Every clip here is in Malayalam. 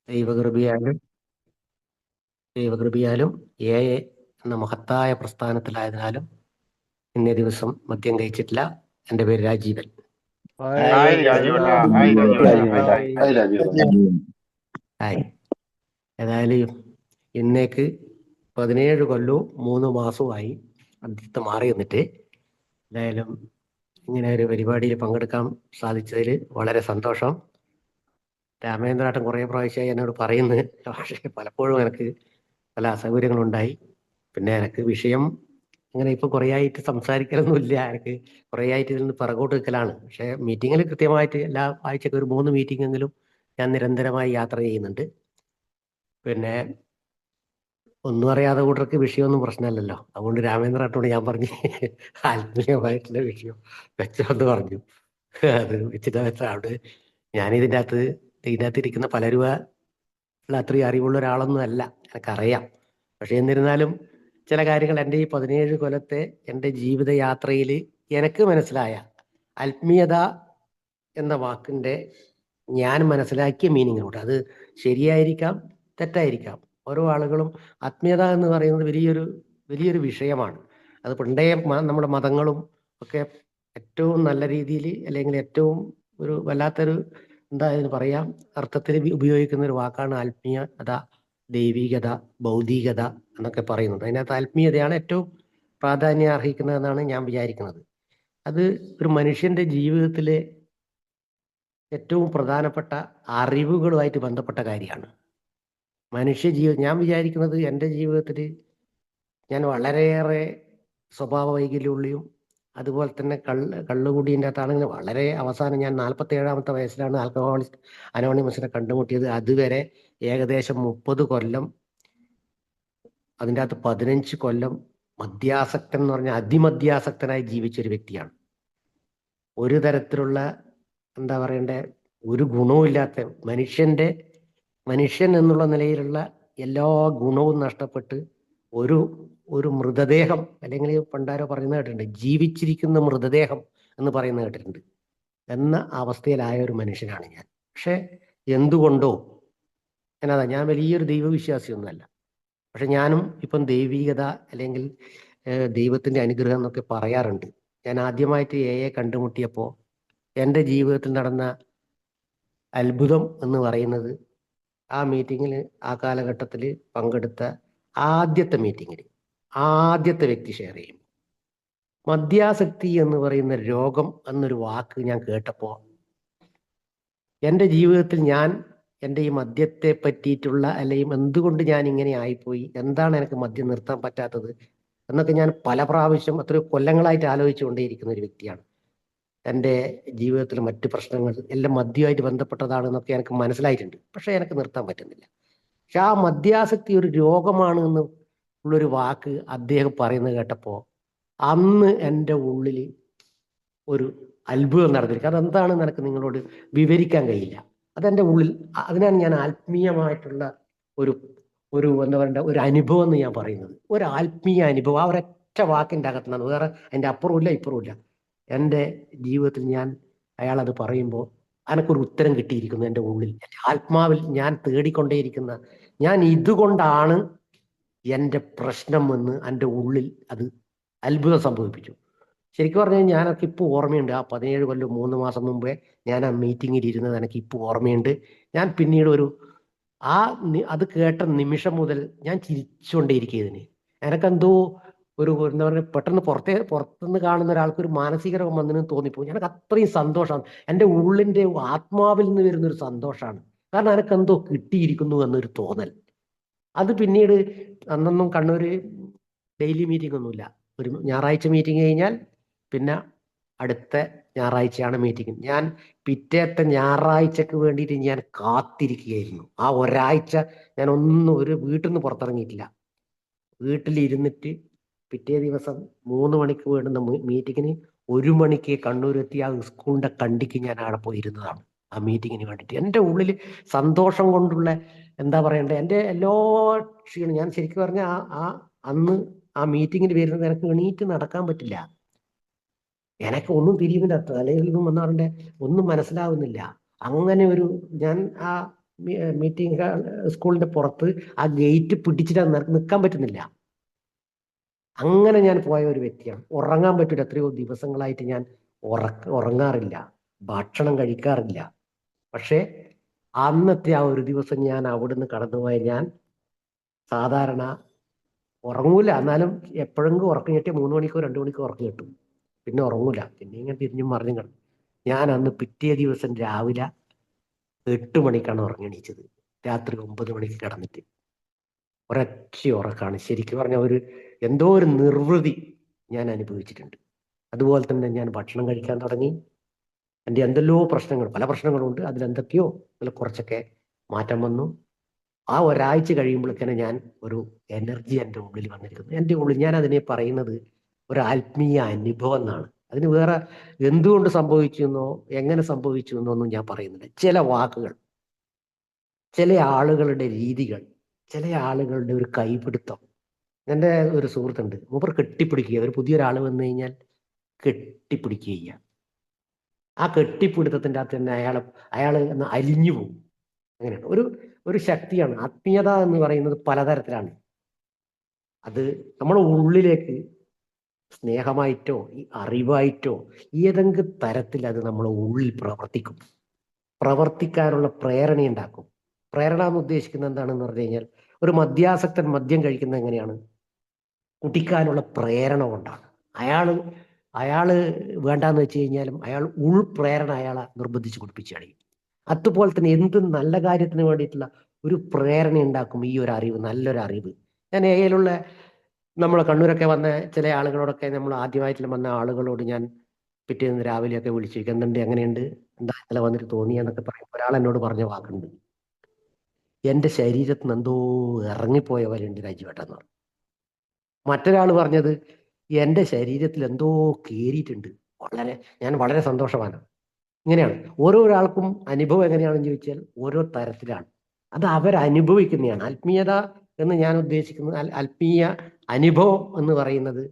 ദൈവകൃപയാലും ദൈവകൃപയാലും എ എന്ന മഹത്തായ പ്രസ്ഥാനത്തിലായതിനാലും ഇന്നേ ദിവസം മദ്യം കഴിച്ചിട്ടില്ല. എൻ്റെ പേര് രാജീവൻ. ഹായ് രാജീവേട്ടാ, ഹായ് രാജീവേട്ടാ, ഹായ്. ഹായ്. ഏതായാലും ഇന്നേക്ക് 17 കൊല്ലവും 3 മാസവുമായി മദ്യത്തെ മാറി നിന്നിട്ട് ഏതായാലും ഇങ്ങനെ ഒരു പരിപാടിയിൽ പങ്കെടുക്കാൻ സാധിച്ചതിൽ വളരെ സന്തോഷം. രാമേന്ദ്രനാട്ടൻ കുറേ പ്രാവശ്യമായി എന്നോട് പറയുന്നത്, പക്ഷേ പലപ്പോഴും എനിക്ക് പല അസൗകര്യങ്ങളുണ്ടായി. പിന്നെ എനിക്ക് വിഷയം അങ്ങനെ ഇപ്പൊ കുറേ ആയിട്ട് സംസാരിക്കലൊന്നുമില്ല. എനിക്ക് കുറേ ആയിട്ട് ഇതിൽ നിന്ന് പിറകോട്ട് നിൽക്കലാണ്. പക്ഷേ മീറ്റിങ്ങിൽ കൃത്യമായിട്ട് എല്ലാ ആഴ്ചക്ക് ഒരു 3 മീറ്റിംഗെങ്കിലും ഞാൻ നിരന്തരമായി യാത്ര ചെയ്യുന്നുണ്ട്. പിന്നെ ഒന്നും അറിയാതെ കൂട്ടർക്ക് വിഷയമൊന്നും പ്രശ്നമല്ലല്ലോ. അതുകൊണ്ട് രാമേന്ദ്രനാട്ടോട് ഞാൻ പറഞ്ഞു ആത്മീയമായിട്ടുള്ള വിഷയം വെച്ചോന്ന് പറഞ്ഞു. അത് വെച്ചിട്ട് വെച്ചാണ് ഇതിനകത്ത് ഇരിക്കുന്ന പലരും അത്രയും അറിവുള്ള ഒരാളൊന്നും അല്ല, എനിക്കറിയാം. പക്ഷെ എന്നിരുന്നാലും ചില കാര്യങ്ങൾ എൻ്റെ ഈ 17 കൊല്ലത്തെ എൻ്റെ ജീവിതയാത്രയിൽ എനിക്ക് മനസ്സിലായ ആത്മീയത എന്ന വാക്കിൻ്റെ ഞാൻ മനസ്സിലാക്കിയ മീനിങ്ങിലൂടെ, അത് ശരിയായിരിക്കാം തെറ്റായിരിക്കാം. ഓരോ ആളുകളും ആത്മീയത എന്ന് പറയുന്നത് വലിയൊരു വിഷയമാണ്. അത് പണ്ടേ നമ്മുടെ മതങ്ങളും ഒക്കെ ഏറ്റവും നല്ല രീതിയിൽ, അല്ലെങ്കിൽ ഏറ്റവും ഒരു വല്ലാത്തൊരു എന്താ ഇതിന് പറയാം, അർത്ഥത്തിൽ ഉപയോഗിക്കുന്ന ഒരു വാക്കാണ് ആത്മീയത, ദൈവികത, ഭൗതികത എന്നൊക്കെ പറയുന്നത്. അതിനകത്ത് ആത്മീയതയാണ് ഏറ്റവും പ്രാധാന്യം അർഹിക്കുന്നതെന്നാണ് ഞാൻ വിചാരിക്കുന്നത്. അത് ഒരു മനുഷ്യന്റെ ജീവിതത്തിലെ ഏറ്റവും പ്രധാനപ്പെട്ട അറിവുകളുമായിട്ട് ബന്ധപ്പെട്ട കാര്യമാണ്. ഞാൻ വിചാരിക്കുന്നത് എൻ്റെ ജീവിതത്തിൽ ഞാൻ വളരെയേറെ സ്വഭാവ വൈകല്യമുള്ളിയും അതുപോലെ തന്നെ കള്ളുകൂടിൻ്റെ അകത്താണെങ്കിൽ വളരെ അവസാനം ഞാൻ 47-ാമത്തെ വയസ്സിലാണ് ആൽക്കഹോളിസ്റ്റ് അനോണിമസിനെ കണ്ടുമുട്ടിയത്. അതുവരെ ഏകദേശം 30 കൊല്ലം, അതിൻ്റെ അകത്ത് 15 കൊല്ലം മദ്യാസക്തൻ എന്ന് പറഞ്ഞാൽ അതിമദ്യാസക്തനായി ജീവിച്ചൊരു വ്യക്തിയാണ്. ഒരു തരത്തിലുള്ള എന്താ പറയണ്ടേ, ഒരു ഗുണവുമില്ലാത്ത മനുഷ്യൻ എന്നുള്ള നിലയിലുള്ള എല്ലാ ഗുണവും നഷ്ടപ്പെട്ട് ഒരു മൃതദേഹം, അല്ലെങ്കിൽ പണ്ടാരോ പറയുന്നത് കേട്ടിട്ടുണ്ട്, ജീവിച്ചിരിക്കുന്ന മൃതദേഹം എന്ന് പറയുന്നത് കേട്ടിട്ടുണ്ട്, എന്ന അവസ്ഥയിലായ ഒരു മനുഷ്യനാണ് ഞാൻ. പക്ഷെ എന്തുകൊണ്ടോ ഞാൻ വലിയൊരു ദൈവവിശ്വാസിയൊന്നുമല്ല. പക്ഷെ ഞാനും ഇപ്പം ദൈവികത അല്ലെങ്കിൽ ദൈവത്തിന്റെ അനുഗ്രഹം എന്നൊക്കെ പറയാറുണ്ട്. ഞാൻ ആദ്യമായിട്ട് എയെ കണ്ടുമുട്ടിയപ്പോൾ എൻ്റെ ജീവിതത്തിൽ നടന്ന അത്ഭുതം എന്ന് പറയുന്നത്, ആ മീറ്റിങ്ങിൽ, ആ കാലഘട്ടത്തിൽ പങ്കെടുത്ത ആദ്യത്തെ വ്യക്തി ഷെയർ ചെയ്യും, മദ്യാസക്തി എന്ന് പറയുന്ന രോഗം എന്നൊരു വാക്ക് ഞാൻ കേട്ടപ്പോൾ എൻ്റെ ജീവിതത്തിൽ എൻ്റെ ഈ മദ്യത്തെ പറ്റിയിട്ടുള്ള, അല്ലെങ്കിൽ എന്തുകൊണ്ട് ഞാൻ ഇങ്ങനെ ആയിപ്പോയി, എന്താണ് എനിക്ക് മദ്യം നിർത്താൻ പറ്റാത്തത് എന്നൊക്കെ ഞാൻ പല പ്രാവശ്യം എത്രയോ കൊല്ലങ്ങളായിട്ട് ആലോചിച്ചുകൊണ്ടേയിരിക്കുന്ന ഒരു വ്യക്തിയാണ്. എൻ്റെ ജീവിതത്തിൽ മറ്റു പ്രശ്നങ്ങൾ എല്ലാം മദ്യമായിട്ട് ബന്ധപ്പെട്ടതാണെന്നൊക്കെ എനിക്ക് മനസ്സിലായിട്ടുണ്ട്. പക്ഷെ എനിക്ക് നിർത്താൻ പറ്റുന്നില്ല. പക്ഷെ ആ മദ്യാസക്തി ഒരു രോഗമാണ് എന്ന് ഉള്ളൊരു വാക്ക് അദ്ദേഹം പറയുന്നത് കേട്ടപ്പോൾ അന്ന് എൻ്റെ ഉള്ളിൽ ഒരു അത്ഭുതം നടന്നിരിക്കും. അതെന്താണെന്ന് എനിക്ക് നിങ്ങളോട് വിവരിക്കാൻ കഴിയില്ല. അതെൻ്റെ ഉള്ളിൽ, അതിനാണ് ഞാൻ ആത്മീയമായിട്ടുള്ള ഒരു ഒരു എന്താ പറയണ്ട, ഒരു അനുഭവം എന്ന് ഞാൻ പറയുന്നത്. ഒരു ആത്മീയ അനുഭവം ആ ഒരൊറ്റ വാക്കിൻ്റെ അകത്തുനിന്നാണ്. വേറെ അതിൻ്റെ അപ്പുറവും ഇല്ല ഇപ്പുറവും ഇല്ല. എൻ്റെ ജീവിതത്തിൽ അയാൾ അത് പറയുമ്പോൾ എനിക്കൊരു ഉത്തരം കിട്ടിയിരിക്കുന്നു എൻ്റെ ഉള്ളിൽ, എൻ്റെ ആത്മാവിൽ ഞാൻ തേടിക്കൊണ്ടേയിരിക്കുന്ന, ഞാൻ ഇതുകൊണ്ടാണ് എൻ്റെ പ്രശ്നം എന്ന് എൻ്റെ ഉള്ളിൽ അത് അത്ഭുതം സംഭവിപ്പിച്ചു. ശരിക്കും പറഞ്ഞു കഴിഞ്ഞാൽ ഞാനൊക്കെ ഇപ്പോൾ ഓർമ്മയുണ്ട്. ആ 17 കൊല്ലം 3 മാസം മുമ്പേ ഞാൻ ആ മീറ്റിങ്ങിൽ ഇരുന്നത് എനിക്ക് ഇപ്പോൾ ഓർമ്മയുണ്ട്. ഞാൻ പിന്നീട് അത് കേട്ട നിമിഷം മുതൽ ഞാൻ ചിരിച്ചുകൊണ്ടേയിരിക്കുന്നതിന് എനക്കെന്തോ എന്താ പറയുക, പെട്ടെന്ന് പുറത്തുനിന്ന് കാണുന്ന ഒരാൾക്ക് ഒരു മാനസിക രോഗം വന്നെന്ന് തോന്നിപ്പോയി. എനിക്ക് അത്രയും സന്തോഷമാണ്. എൻ്റെ ഉള്ളിൻ്റെ ആത്മാവിൽ നിന്ന് വരുന്നൊരു സന്തോഷമാണ്. കാരണം എനിക്കെന്തോ കിട്ടിയിരിക്കുന്നു എന്നൊരു തോന്നൽ. അത് പിന്നീട് അന്നൊന്നും കണ്ണൂർ ഡെയിലി മീറ്റിംഗ് ഒന്നുമില്ല. ഒരു ഞായറാഴ്ച മീറ്റിംഗ് കഴിഞ്ഞാൽ പിന്നെ അടുത്ത ഞായറാഴ്ചയാണ് മീറ്റിംഗ്. ഞാൻ പിറ്റേത്തെ ഞായറാഴ്ചക്ക് വേണ്ടിയിട്ട് ഞാൻ കാത്തിരിക്കുകയായിരുന്നു. ആ ഒരാഴ്ച ഞാൻ ഒരു വീട്ടിൽ നിന്ന് പുറത്തിറങ്ങിയിട്ടില്ല. വീട്ടിലിരുന്നിട്ട് പിറ്റേ ദിവസം 3 മണിക്ക് വേണ്ടുന്ന മീറ്റിങ്ങിന് 1 മണിക്ക് കണ്ണൂരെത്തി ആ സ്കൂളിന്റെ കണ്ടിക്ക് ഞാൻ അവിടെ പോയിരുന്നതാണ് ആ മീറ്റിങ്ങിന് വേണ്ടിയിട്ട്. എൻ്റെ ഉള്ളിൽ സന്തോഷം കൊണ്ടുള്ള എന്താ പറയണ്ടേ, എൻ്റെ എല്ലാ ക്ഷീണം, ഞാൻ ശരിക്കും പറഞ്ഞാൽ അന്ന് ആ മീറ്റിങ്ങിന് വരുന്നത് എനിക്ക് എണീറ്റ് നടക്കാൻ പറ്റില്ല. എനിക്ക് ഒന്നും തിരിയുന്നില്ല, തലയിൽ നിന്നും വന്നാറിന്റെ ഒന്നും മനസ്സിലാവുന്നില്ല. അങ്ങനെ ഞാൻ മീറ്റിംഗ് സ്കൂളിന്റെ പുറത്ത് ആ ഗേറ്റ് പിടിച്ചിട്ട് നിൽക്കാൻ പറ്റുന്നില്ല. അങ്ങനെ ഞാൻ പോയ ഒരു വ്യക്തിയാണ്. ഉറങ്ങാൻ പറ്റില്ല. എത്രയോ ദിവസങ്ങളായിട്ട് ഞാൻ ഉറങ്ങാറില്ല, ഭക്ഷണം കഴിക്കാറില്ല. പക്ഷെ അന്നത്തെ ആ ഒരു ദിവസം ഞാൻ അവിടുന്ന് കടന്നുപോയ ഞാൻ സാധാരണ ഉറങ്ങൂല, എന്നാലും എപ്പോഴെങ്കിലും ഉറക്കം കിട്ടിയ 3 മണിക്കോ 2 മണിക്കോ ഉറക്കം കിട്ടും. പിന്നെ ഉറങ്ങൂല, പിന്നെ ഇങ്ങനെ തിരിഞ്ഞും മറിഞ്ഞും കിടക്കും. ഞാൻ അന്ന് പിറ്റേ ദിവസം രാവിലെ 8 മണിക്കാണ് ഉറങ്ങിണീച്ചത്. രാത്രി 9 മണിക്ക് കിടന്നിട്ട് ഒരൊറ്റ ഉറക്കാണ്. ശരിക്കും പറഞ്ഞ എന്തോ ഒരു നിർവൃതി ഞാൻ അനുഭവിച്ചിട്ടുണ്ട്. അതുപോലെ തന്നെ ഞാൻ ഭക്ഷണം കഴിക്കാൻ തുടങ്ങി. എൻ്റെ എന്തെല്ലോ പ്രശ്നങ്ങൾ, പല പ്രശ്നങ്ങളുണ്ട്, അതിലെന്തൊക്കെയോ അതിൽ കുറച്ചൊക്കെ മാറ്റം വന്നു. ആ ഒരാഴ്ച കഴിയുമ്പോഴേക്കാണ് ഞാൻ ഒരു എനർജി എൻ്റെ ഉള്ളിൽ വന്നിരിക്കുന്നു. എൻ്റെ ഉള്ളിൽ ഞാൻ അതിനെ പറയുന്നത് ഒരു ആത്മീയ അനുഭവം എന്നാണ്. അതിന് വേറെ എന്തുകൊണ്ട് സംഭവിച്ചു എന്നോ എങ്ങനെ സംഭവിച്ചു എന്നോ ഒന്നും ഞാൻ പറയുന്നില്ല. ചില വാക്കുകൾ, ചില ആളുകളുടെ രീതികൾ, ചില ആളുകളുടെ ഒരു കൈപിടുത്തം. എൻ്റെ ഒരു സുഹൃത്തുണ്ട്, മൂപ്പർ കെട്ടിപ്പിടിക്കുക. ഒരു പുതിയൊരാൾ വന്നു കഴിഞ്ഞാൽ കെട്ടിപ്പിടിക്കുക. ആ കെട്ടിപ്പിടുത്തത്തിൻ്റെ അകത്ത് തന്നെ അയാൾ അലിഞ്ഞു പോകും. അങ്ങനെയാണ് ഒരു ശക്തിയാണ്. ആത്മീയത എന്ന് പറയുന്നത് പലതരത്തിലാണ്. അത് നമ്മുടെ ഉള്ളിലേക്ക് സ്നേഹമായിട്ടോ അറിവായിട്ടോ ഏതെങ്കിലും തരത്തിൽ അത് നമ്മുടെ ഉള്ളിൽ പ്രവർത്തിക്കാനുള്ള പ്രേരണ ഉണ്ടാക്കും. പ്രേരണ എന്ന് ഉദ്ദേശിക്കുന്നത് എന്താണെന്ന് പറഞ്ഞു കഴിഞ്ഞാൽ, ഒരു മദ്യാസക്തൻ മദ്യം കഴിക്കുന്നത് എങ്ങനെയാണ്? കുടിക്കാനുള്ള പ്രേരണ കൊണ്ടാണ്. അയാള് വേണ്ടാന്ന് വെച്ച് കഴിഞ്ഞാലും അയാൾ ഉൾപ്രേരണ അയാളെ നിർബന്ധിച്ച് കുടിപ്പിച്ച് കളയും. അതുപോലെ തന്നെ എന്ത് നല്ല കാര്യത്തിന് വേണ്ടിയിട്ടുള്ള ഒരു പ്രേരണ ഉണ്ടാക്കും ഈ ഒരു അറിവ്, നല്ലൊരു അറിവ്. ഞാൻ ഏയിലുള്ള നമ്മളെ കണ്ണൂരൊക്കെ വന്ന ചില ആളുകളോടൊക്കെ, നമ്മൾ ആദ്യമായിട്ട് വന്ന ആളുകളോട് ഞാൻ പിറ്റേന്ന് രാവിലെയൊക്കെ വിളിച്ചു ചോദിക്കും, എന്തുണ്ട്, എങ്ങനെയുണ്ട്, എന്താ ഇന്നലെ വന്നിട്ട് തോന്നിയെന്നൊക്കെ പറയും. ഒരാൾ എന്നോട് പറഞ്ഞ വാക്കുണ്ട്, എൻ്റെ ശരീരത്തിൽ നിന്ന് എന്തോ ഇറങ്ങിപ്പോയ പോലെ ഉണ്ട് രാജുവേട്ടൻ. മറ്റൊരാൾ പറഞ്ഞത്, എൻ്റെ ശരീരത്തിൽ എന്തോ കയറിയിട്ടുണ്ട്. ഞാൻ വളരെ സന്തോഷവാനാണ്. ഇങ്ങനെയാണ് ഓരോരാൾക്കും അനുഭവം എങ്ങനെയാണെന്ന് ചോദിച്ചാൽ ഓരോ തരത്തിലാണ്. അത് അവരനുഭവിക്കുന്നതാണ് ആത്മീയത എന്ന് ഞാൻ ഉദ്ദേശിക്കുന്നത്. ആത്മീയ അനുഭവം എന്ന് പറയുന്നത്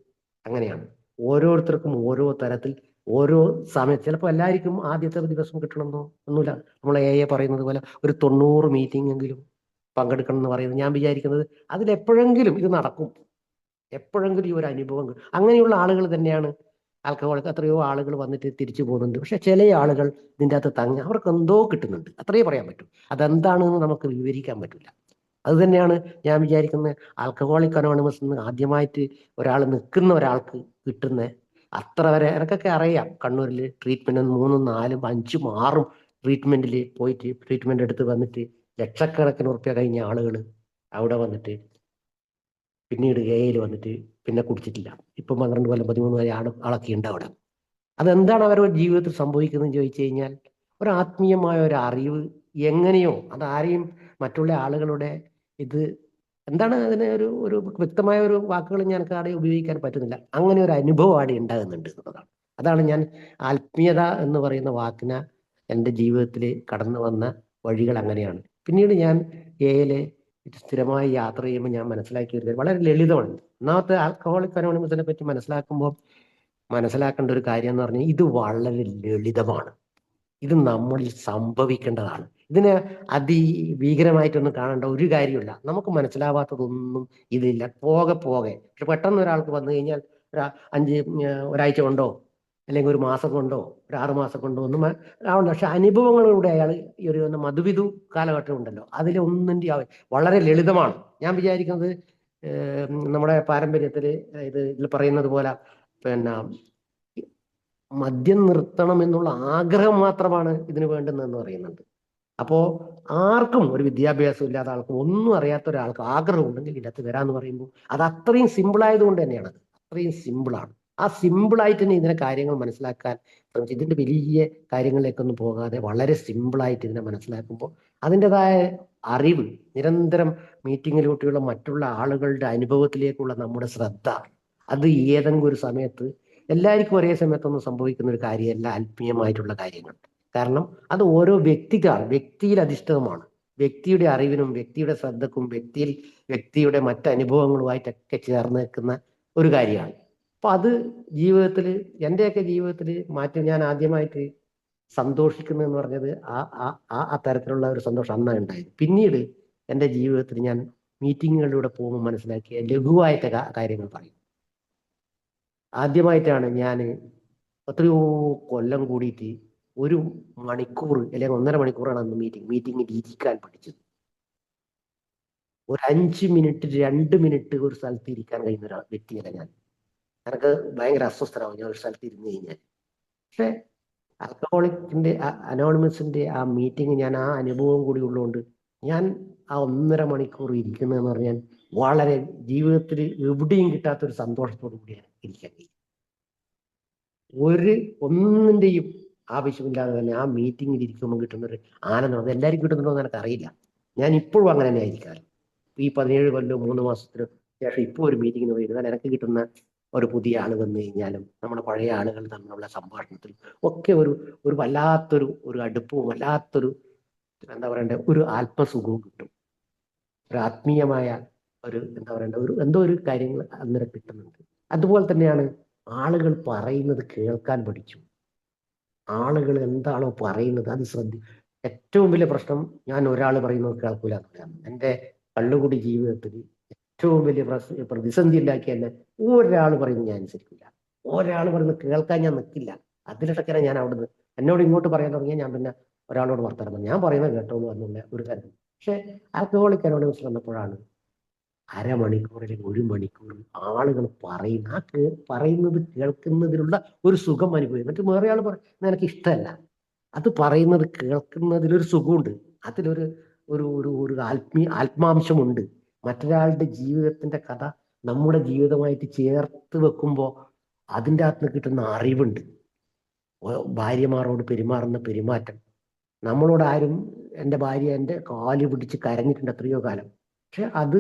അങ്ങനെയാണ്. ഓരോരുത്തർക്കും ഓരോ തരത്തിൽ ഓരോ സമയത്ത്. ചിലപ്പോൾ എല്ലാവർക്കും ആദ്യത്തെ ദിവസം കിട്ടണമെന്നോ ഒന്നുമില്ല. നമ്മളെ പറയുന്നത് പോലെ ഒരു 90 മീറ്റിംഗ് എങ്കിലും പങ്കെടുക്കണം എന്ന് പറയുന്നത് ഞാൻ വിചാരിക്കുന്നത് അതിലെപ്പോഴെങ്കിലും ഇത് നടക്കും. എപ്പോഴെങ്കിലും ഈ ഒരു അനുഭവം അങ്ങനെയുള്ള ആളുകൾ തന്നെയാണ് ആൽക്കഹോളിക്. എത്രയോ ആളുകൾ വന്നിട്ട് തിരിച്ചു പോകുന്നുണ്ട്. പക്ഷെ ചില ആളുകൾ ഇതിൻ്റെ അകത്ത് തങ്ങി അവർക്ക് എന്തോ കിട്ടുന്നുണ്ട്, അത്രയേ പറയാൻ പറ്റൂ. അതെന്താണെന്ന് നമുക്ക് വിവരിക്കാൻ പറ്റില്ല. അത് തന്നെയാണ് ഞാൻ വിചാരിക്കുന്നത്. ആൽക്കഹോളിക് അനോണിമസ് എന്ന് ആദ്യമായിട്ട് നിൽക്കുന്ന ഒരാൾക്ക് കിട്ടുന്ന അത്ര വരെ എനിക്കൊക്കെ അറിയാം. കണ്ണൂരിൽ ട്രീറ്റ്മെന്റ് 3, 4, 5, 6 ട്രീറ്റ്മെന്റിൽ പോയിട്ട് ട്രീറ്റ്മെന്റ് എടുത്ത് വന്നിട്ട് ലക്ഷക്കണക്കിന് ഉറുപ്പ്യ കഴിഞ്ഞ ആളുകൾ അവിടെ വന്നിട്ട് പിന്നീട് എയിൽ വന്നിട്ട് പിന്നെ കുടിച്ചിട്ടില്ല. ഇപ്പം 12 കൊല്ലം 13 വരെ ആളൊക്കെ ഉണ്ട് അവിടെ. അതെന്താണ് അവരുടെ ജീവിതത്തിൽ സംഭവിക്കുന്നതെന്ന് ചോദിച്ചു കഴിഞ്ഞാൽ, ഒരു ആത്മീയമായ ഒരു അറിവ് എങ്ങനെയോ, അതാരെയും മറ്റുള്ള ആളുകളുടെ ഇത് എന്താണ് അതിന് ഒരു വ്യക്തമായ ഒരു വാക്കുകൾ ഞങ്ങൾക്ക് അവിടെ ഉപയോഗിക്കാൻ പറ്റുന്നില്ല. അങ്ങനെ ഒരു അനുഭവം അവിടെ ഉണ്ടാകുന്നുണ്ട് എന്നുള്ളതാണ്. അതാണ് ഞാൻ ആത്മീയത എന്ന് പറയുന്ന വാക്കിന് എൻ്റെ ജീവിതത്തിൽ കടന്നു വന്ന വഴികൾ അങ്ങനെയാണ്. പിന്നീട് ഞാൻ എയിലെ സ്ഥിരമായി യാത്ര ചെയ്യുമ്പോൾ ഞാൻ മനസ്സിലാക്കിയ ഒരു കാര്യം വളരെ ലളിതമാണ്. ഒന്നാമത്തെ ആൽക്കഹോളിക് അനോണിമസിനെ പറ്റി മനസ്സിലാക്കേണ്ട ഒരു കാര്യം എന്ന് പറഞ്ഞാൽ, ഇത് വളരെ ലളിതമാണ്. ഇത് നമ്മളിൽ സംഭവിക്കേണ്ടതാണ്. ഇതിനെ അതിഭീകരമായിട്ടൊന്നും കാണേണ്ട ഒരു കാര്യമില്ല. നമുക്ക് മനസ്സിലാവാത്തതൊന്നും ഇതില്ല. പോകെ പക്ഷെ പെട്ടെന്ന് ഒരാൾക്ക് വന്നു കഴിഞ്ഞാൽ ഒരാഴ്ച കൊണ്ടോ അല്ലെങ്കിൽ ഒരു മാസം കൊണ്ടോ ഒരു 6 മാസം കൊണ്ടോ ഒന്നും ആവണ്ട. പക്ഷെ അനുഭവങ്ങളിലൂടെ അയാൾ ഈ ഒരു മധുവിധു കാലഘട്ടം ഉണ്ടല്ലോ, അതിലൊന്നിൻ്റെ വളരെ ലളിതമാണ്. ഞാൻ വിചാരിക്കുന്നത് നമ്മുടെ പാരമ്പര്യത്തിൽ ഇതിൽ പറയുന്നത് പോലെ പിന്നെ മദ്യം നിർത്തണം എന്നുള്ള ആഗ്രഹം മാത്രമാണ് ഇതിന് വേണ്ടുന്നതെന്ന് പറയുന്നുണ്ട്. അപ്പോ ആർക്കും, ഒരു വിദ്യാഭ്യാസം ഇല്ലാത്ത ആൾക്കും ഒന്നും അറിയാത്ത ഒരാൾക്ക് ആഗ്രഹം ഉണ്ടെങ്കിൽ ഇതിനകത്ത് വരാന്ന് പറയുമ്പോൾ അത് അത്രയും സിമ്പിൾ ആയതുകൊണ്ട് തന്നെയാണ്. അത്രയും സിമ്പിളാണ്. ആ സിമ്പിളായിട്ട് തന്നെ ഇതിനെ കാര്യങ്ങൾ മനസ്സിലാക്കാൻ ശ്രമിച്ചു. ഇതിന്റെ വലിയ കാര്യങ്ങളിലേക്കൊന്നും പോകാതെ വളരെ സിമ്പിളായിട്ട് ഇതിനെ മനസ്സിലാക്കുമ്പോൾ അതിൻ്റെതായ അറിവ്, നിരന്തരം മീറ്റിങ്ങിലൂടെയുള്ള മറ്റുള്ള ആളുകളുടെ അനുഭവത്തിലേക്കുള്ള നമ്മുടെ ശ്രദ്ധ, അത് ഏതെങ്കിലും ഒരു സമയത്ത് എല്ലാവർക്കും ഒരേ സമയത്തൊന്നും സംഭവിക്കുന്ന ഒരു കാര്യമല്ല ആത്മീയമായിട്ടുള്ള കാര്യങ്ങൾ. കാരണം അത് ഓരോ വ്യക്തിയിൽ അധിഷ്ഠിതമാണ്. വ്യക്തിയുടെ അറിവിനും വ്യക്തിയുടെ ശ്രദ്ധക്കും വ്യക്തിയുടെ മറ്റനുഭവങ്ങളുമായിട്ടൊക്കെ ചേർന്ന് നിൽക്കുന്ന ഒരു കാര്യമാണ്. അപ്പൊ അത് ജീവിതത്തിൽ, എൻ്റെയൊക്കെ ജീവിതത്തിൽ മാറ്റം ഞാൻ ആദ്യമായിട്ട് സന്തോഷിക്കുന്നതെന്ന് പറഞ്ഞത് ആ ആ ആ ആ തരത്തിലുള്ള ഒരു സന്തോഷം അന്നാണ് ഉണ്ടായത്. പിന്നീട് എൻ്റെ ജീവിതത്തിൽ ഞാൻ മീറ്റിങ്ങുകളിലൂടെ പോകുമ്പോൾ മനസ്സിലാക്കിയ ലഘുവായിട്ട് കാര്യങ്ങൾ പറയും. ആദ്യമായിട്ടാണ് ഞാൻ എത്രയോ കൊല്ലം കൂടിയിട്ട് 1 മണിക്കൂർ അല്ലെങ്കിൽ 1.5 മണിക്കൂറാണ് അന്ന് മീറ്റിംഗിൽ ഇരിക്കാൻ പഠിച്ചത്. ഒരു 5 മിനിറ്റ് 2 മിനിറ്റ് ഒരു സ്ഥലത്ത് ഇരിക്കാൻ കഴിയുന്ന ഒരു വ്യക്തിയല്ല ഞാൻ. എനിക്ക് ഭയങ്കര അസ്വസ്ഥനാവും ഞാൻ ഒരു സ്ഥലത്ത് ഇരുന്ന് കഴിഞ്ഞാൽ. പക്ഷെ ആൽക്കഹോളിക്കിന്റെ അനോണിമസിന്റെ ആ മീറ്റിംഗ് ഞാൻ ആ അനുഭവം കൂടി ഉള്ളതുകൊണ്ട് ഞാൻ ആ 1.5 മണിക്കൂർ ഇരിക്കുന്നതെന്ന് പറഞ്ഞാൽ വളരെ ജീവിതത്തിൽ എവിടെയും കിട്ടാത്തൊരു സന്തോഷത്തോടു കൂടിയാണ് ഇരിക്കാൻ കഴിയും. ഒന്നിന്റെയും ആവശ്യമില്ലാതെ തന്നെ ആ മീറ്റിംഗിൽ ഇരിക്കുമ്പോൾ കിട്ടുന്നൊരു ആനന്ദം അത് എല്ലാവർക്കും കിട്ടുന്നുണ്ടോ എന്ന് എനിക്ക് അറിയില്ല. ഞാൻ ഇപ്പോഴും അങ്ങനെ തന്നെ ആയിരിക്കാറ്. ഈ 17 കൊല്ലം 3 മാസത്തിന് ശേഷം ഇപ്പോൾ ഒരു മീറ്റിങ്ങിന് പോയിരുന്നാൽ എനിക്ക് കിട്ടുന്ന ഒരു പുതിയ ആൾ വന്നു കഴിഞ്ഞാലും നമ്മുടെ പഴയ ആളുകൾ തമ്മിലുള്ള സംഭാഷണത്തിൽ ഒക്കെ ഒരു വല്ലാത്തൊരു അടുപ്പവും വല്ലാത്തൊരു എന്താ പറയണ്ടേ ഒരു ആത്മസുഖവും കിട്ടും. ഒരു ആത്മീയമായ എന്താ പറയണ്ട എന്തോ ഒരു കാര്യങ്ങൾ അന്നേരം കിട്ടുന്നുണ്ട്. അതുപോലെ തന്നെയാണ് ആളുകൾ പറയുന്നത് കേൾക്കാൻ പഠിച്ചു. ആളുകൾ എന്താണോ പറയുന്നത് അത് ഏറ്റവും വലിയ പ്രശ്നം ഞാൻ ഒരാൾ പറയുന്നത് കേൾക്കൂല എന്നുള്ളതാണ്. എൻ്റെ കള്ളുകുടി ജീവിതത്തിൽ ഏറ്റവും വലിയ പ്രതിസന്ധി ഉണ്ടാക്കിയ എന്നെ ഒരാൾ പറയുന്നത് ഞാൻ അനുസരിക്കില്ല. ഒരാൾ പറയുന്നത് കേൾക്കാൻ ഞാൻ നിൽക്കില്ല. അതിലിടയ്ക്കാണ് ഞാൻ അവിടുന്ന് എന്നോട് ഇങ്ങോട്ട് പറയാൻ തുടങ്ങിയാൽ ഞാൻ പിന്നെ ഒരാളോട് വർത്തമാനം ഞാൻ പറയുന്നത് കേട്ടോളൂ എന്നുള്ള ഒരു കാര്യം. പക്ഷെ ആൽക്കഹോളിക് അനോണിമസ് വന്നപ്പോഴാണ് അരമണിക്കൂർ അല്ലെങ്കിൽ 1 മണിക്കൂർ ആളുകൾ പറയുന്നത് കേൾക്കുന്നതിലുള്ള ഒരു സുഖം അനുഭവിക്കും. എന്നിട്ട് വേറെ ആൾ പറയുന്നത് എനിക്ക് ഇഷ്ടമല്ല. അത് പറയുന്നത് കേൾക്കുന്നതിലൊരു സുഖമുണ്ട്. അതിലൊരു ഒരു ഒരു ഒരു ആത്മാംശമുണ്ട്. മറ്റൊരാളുടെ ജീവിതത്തിന്റെ കഥ നമ്മുടെ ജീവിതമായിട്ട് ചേർത്ത് വെക്കുമ്പോൾ അതിൻ്റെ അകത്ത് കിട്ടുന്ന അറിവുണ്ട്. ഭാര്യമാരോട് പെരുമാറുന്ന പെരുമാറ്റം നമ്മളോട് ആരും എൻ്റെ ഭാര്യ എൻ്റെ കാല് പിടിച്ച് കരഞ്ഞിട്ടുണ്ട് എത്രയോ കാലം. പക്ഷെ അത്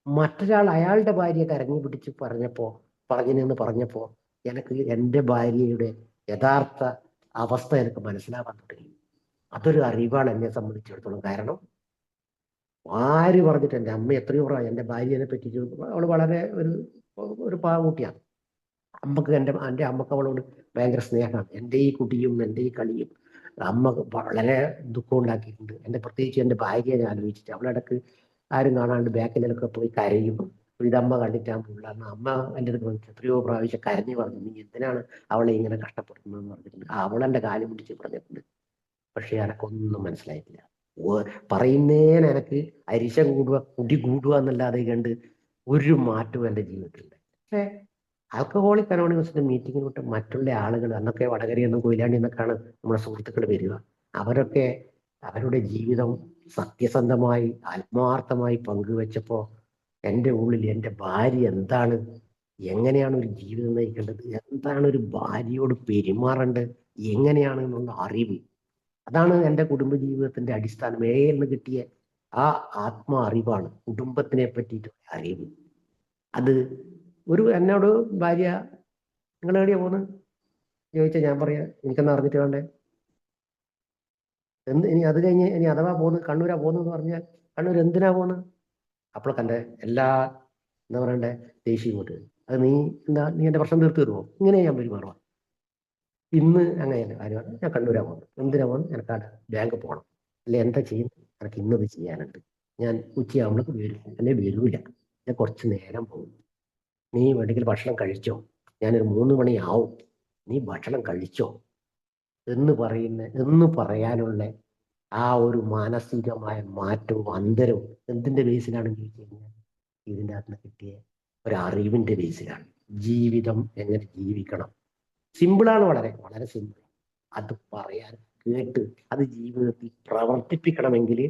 മറ്റൊരാൾ അയാളുടെ ഭാര്യയെ കരഞ്ഞു പിടിച്ച് പറഞ്ഞപ്പോ എനിക്ക് എൻ്റെ ഭാര്യയുടെ യഥാർത്ഥ അവസ്ഥ എനിക്ക് മനസ്സിലാവാൻ തുടങ്ങി. അതൊരു അറിവാണ് എന്നെ സംബന്ധിച്ചിടത്തോളം. കാരണം ആര് പറഞ്ഞിട്ട് എൻ്റെ അമ്മ എത്രയോ എൻ്റെ ഭാര്യനെ പറ്റി അവൾ വളരെ ഒരു പാവകുട്ടിയാണ്. എൻ്റെ അമ്മക്ക് അവളോട് ഭയങ്കര സ്നേഹമാണ്. എൻ്റെ ഈ കുട്ടിയും എൻ്റെ ഈ കളിയും അമ്മ വളരെ ദുഃഖം ഉണ്ടാക്കിയിട്ടുണ്ട്. പ്രത്യേകിച്ച് എൻ്റെ ഭാര്യയെ ഞാൻ ആലോചിച്ചിട്ട് അവളിടക്ക് ആരും കാണാണ്ട് ബാക്കിലൊക്കെ പോയി കരയും. ഇതമ്മ കണ്ടിട്ടാൻ പോകില്ല. അമ്മ എൻ്റെ അടുത്ത് എത്രയോ പ്രാവശ്യം കരഞ്ഞു പറഞ്ഞു, നീ എന്തിനാണ് അവളെ ഇങ്ങനെ കഷ്ടപ്പെടുന്നതെന്ന് പറഞ്ഞിട്ടുണ്ട്. അവളെൻ്റെ കാല് പിടിച്ച് പറഞ്ഞിട്ടുണ്ട്. പക്ഷെ എനക്കൊന്നും മനസ്സിലായിട്ടില്ല. പറയുന്നേന് എനിക്ക് അരിശ കുടി കൂടുക എന്നല്ലാതെ കണ്ട് ഒരു മാറ്റവും എൻ്റെ ജീവിതത്തിലുണ്ട്. പക്ഷേ ആൽക്കഹോളിക് അനോണിമസിന്റെ മീറ്റിങ്ങിൽ വിട്ട് മറ്റുള്ള ആളുകൾ അന്നൊക്കെ വടകരയിൽ നിന്നും കൊയിലാണ്ടി നിന്നൊക്കെയാണ് നമ്മുടെ സുഹൃത്തുക്കൾ വരിക. അവരൊക്കെ അവരുടെ ജീവിതം സത്യസന്ധമായി ആത്മാർത്ഥമായി പങ്കുവെച്ചപ്പോൾ എൻ്റെ ഉള്ളിൽ എൻ്റെ ഭാര്യ എന്താണ്, എങ്ങനെയാണ് ഒരു ജീവിതം നയിക്കേണ്ടത്, എന്താണ് ഒരു ഭാര്യയോട് പെരുമാറേണ്ടത്, എങ്ങനെയാണ് എന്നുള്ള അറിവ്, അതാണ് എൻ്റെ കുടുംബജീവിതത്തിന്റെ അടിസ്ഥാനം. എന്ന് കിട്ടിയ ആ അറിവാണ് കുടുംബത്തിനെ പറ്റിയിട്ട് അറിവ്. അത് എന്നോട് ഭാര്യ നിങ്ങൾ എവിടെയാ പോകുന്നത് ചോദിച്ചാൽ ഞാൻ പറയാ എനിക്കെന്നാ അറിഞ്ഞിട്ട് വേണ്ടേ. ഇനി അത് കഴിഞ്ഞ് ഇനി അഥവാ കണ്ണൂരാ പോകുന്നതെന്ന് പറഞ്ഞാൽ കണ്ണൂർ എന്തിനാ പോകുന്നത്? അപ്പോഴൊക്കെ എൻ്റെ എല്ലാ എന്താ പറയണ്ടേ ദേഷ്യം ഇങ്ങോട്ട്. അത് നീ എൻ്റെ പ്രശ്നം തീർത്ത് തരുമോ? ഇങ്ങനെ ഞാൻ പെരുമാറുക. ഇന്ന് അങ്ങനെയല്ല കാര്യം. ഞാൻ കണ്ണൂരാ പോകുന്നത്. എന്തിനാ പോകുന്നത്? എനിക്ക് ബാങ്ക് പോകണം. അല്ലെ എന്താ ചെയ്യുന്നത്? എനിക്ക് ഇന്നത് ചെയ്യാനുണ്ട്. ഞാൻ ഉച്ചയാകുമ്പോഴേക്ക് വരും, അല്ലെ വരൂല, ഞാൻ കുറച്ച് നേരം പോകും. നീ വേണമെങ്കിൽ ഭക്ഷണം കഴിച്ചോ, ഞാനൊരു 3 മണിയാവും, നീ ഭക്ഷണം കഴിച്ചോ എന്ന് പറയാനുള്ള ആ ഒരു മാനസികമായ മാറ്റവും അന്തരവും എന്തിന്റെ ബേസിലാണെന്ന് ചോദിച്ചു കഴിഞ്ഞാൽ ഇതിൻ്റെ അകത്ത് കിട്ടിയ ഒരു അറിവിന്റെ ബേസിലാണ്. ജീവിതം എങ്ങനെ ജീവിക്കണം, സിമ്പിളാണ്, വളരെ വളരെ സിമ്പിൾ. അത് പറയാൻ കേട്ട് അത് ജീവിതത്തിൽ പ്രവർത്തിപ്പിക്കണമെങ്കിൽ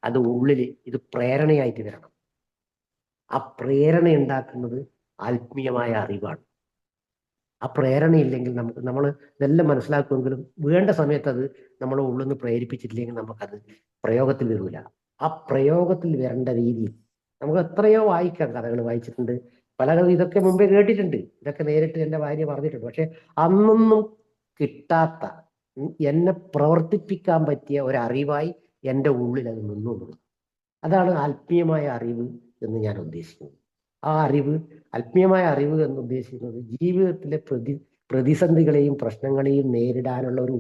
അത് ഉള്ളിൽ ഇത് പ്രേരണയായിട്ട് വരണം. ആ പ്രേരണ ഉണ്ടാക്കുന്നത് ആത്മീയമായ അറിവാണ്. ആ പ്രേരണയില്ലെങ്കിൽ നമ്മൾ ഇതെല്ലാം മനസ്സിലാക്കുമെങ്കിലും വേണ്ട സമയത്ത് അത് നമ്മളെ ഉള്ളിൽ നിന്ന് പ്രേരിപ്പിച്ചിട്ടില്ലെങ്കിൽ നമുക്കത് പ്രയോഗത്തിൽ വരില്ല. ആ പ്രയോഗത്തിൽ വരേണ്ട രീതിയിൽ നമുക്ക് എത്രയോ വായിക്കാം, കഥകൾ വായിച്ചിട്ടുണ്ട്, പല ഇതൊക്കെ മുമ്പേ കേട്ടിട്ടുണ്ട്, ഇതൊക്കെ നേരിട്ട് എൻ്റെ ഭാര്യ പറഞ്ഞിട്ടുണ്ട്. പക്ഷെ അന്നൊന്നും കിട്ടാത്ത എന്നെ പ്രവർത്തിപ്പിക്കാൻ പറ്റിയ ഒരറിവായി എൻ്റെ ഉള്ളിൽ അത് നിന്നുകൊള്ളു. അതാണ് ആത്മീയമായ അറിവ് എന്ന് ഞാൻ ഉദ്ദേശിക്കുന്നത്. ആ അറിവ്, ആത്മീയമായ അറിവ് എന്ന് ഉദ്ദേശിക്കുന്നത് ജീവിതത്തിലെ പ്രതിസന്ധികളെയും പ്രശ്നങ്ങളെയും നേരിടാനുള്ള ഒരു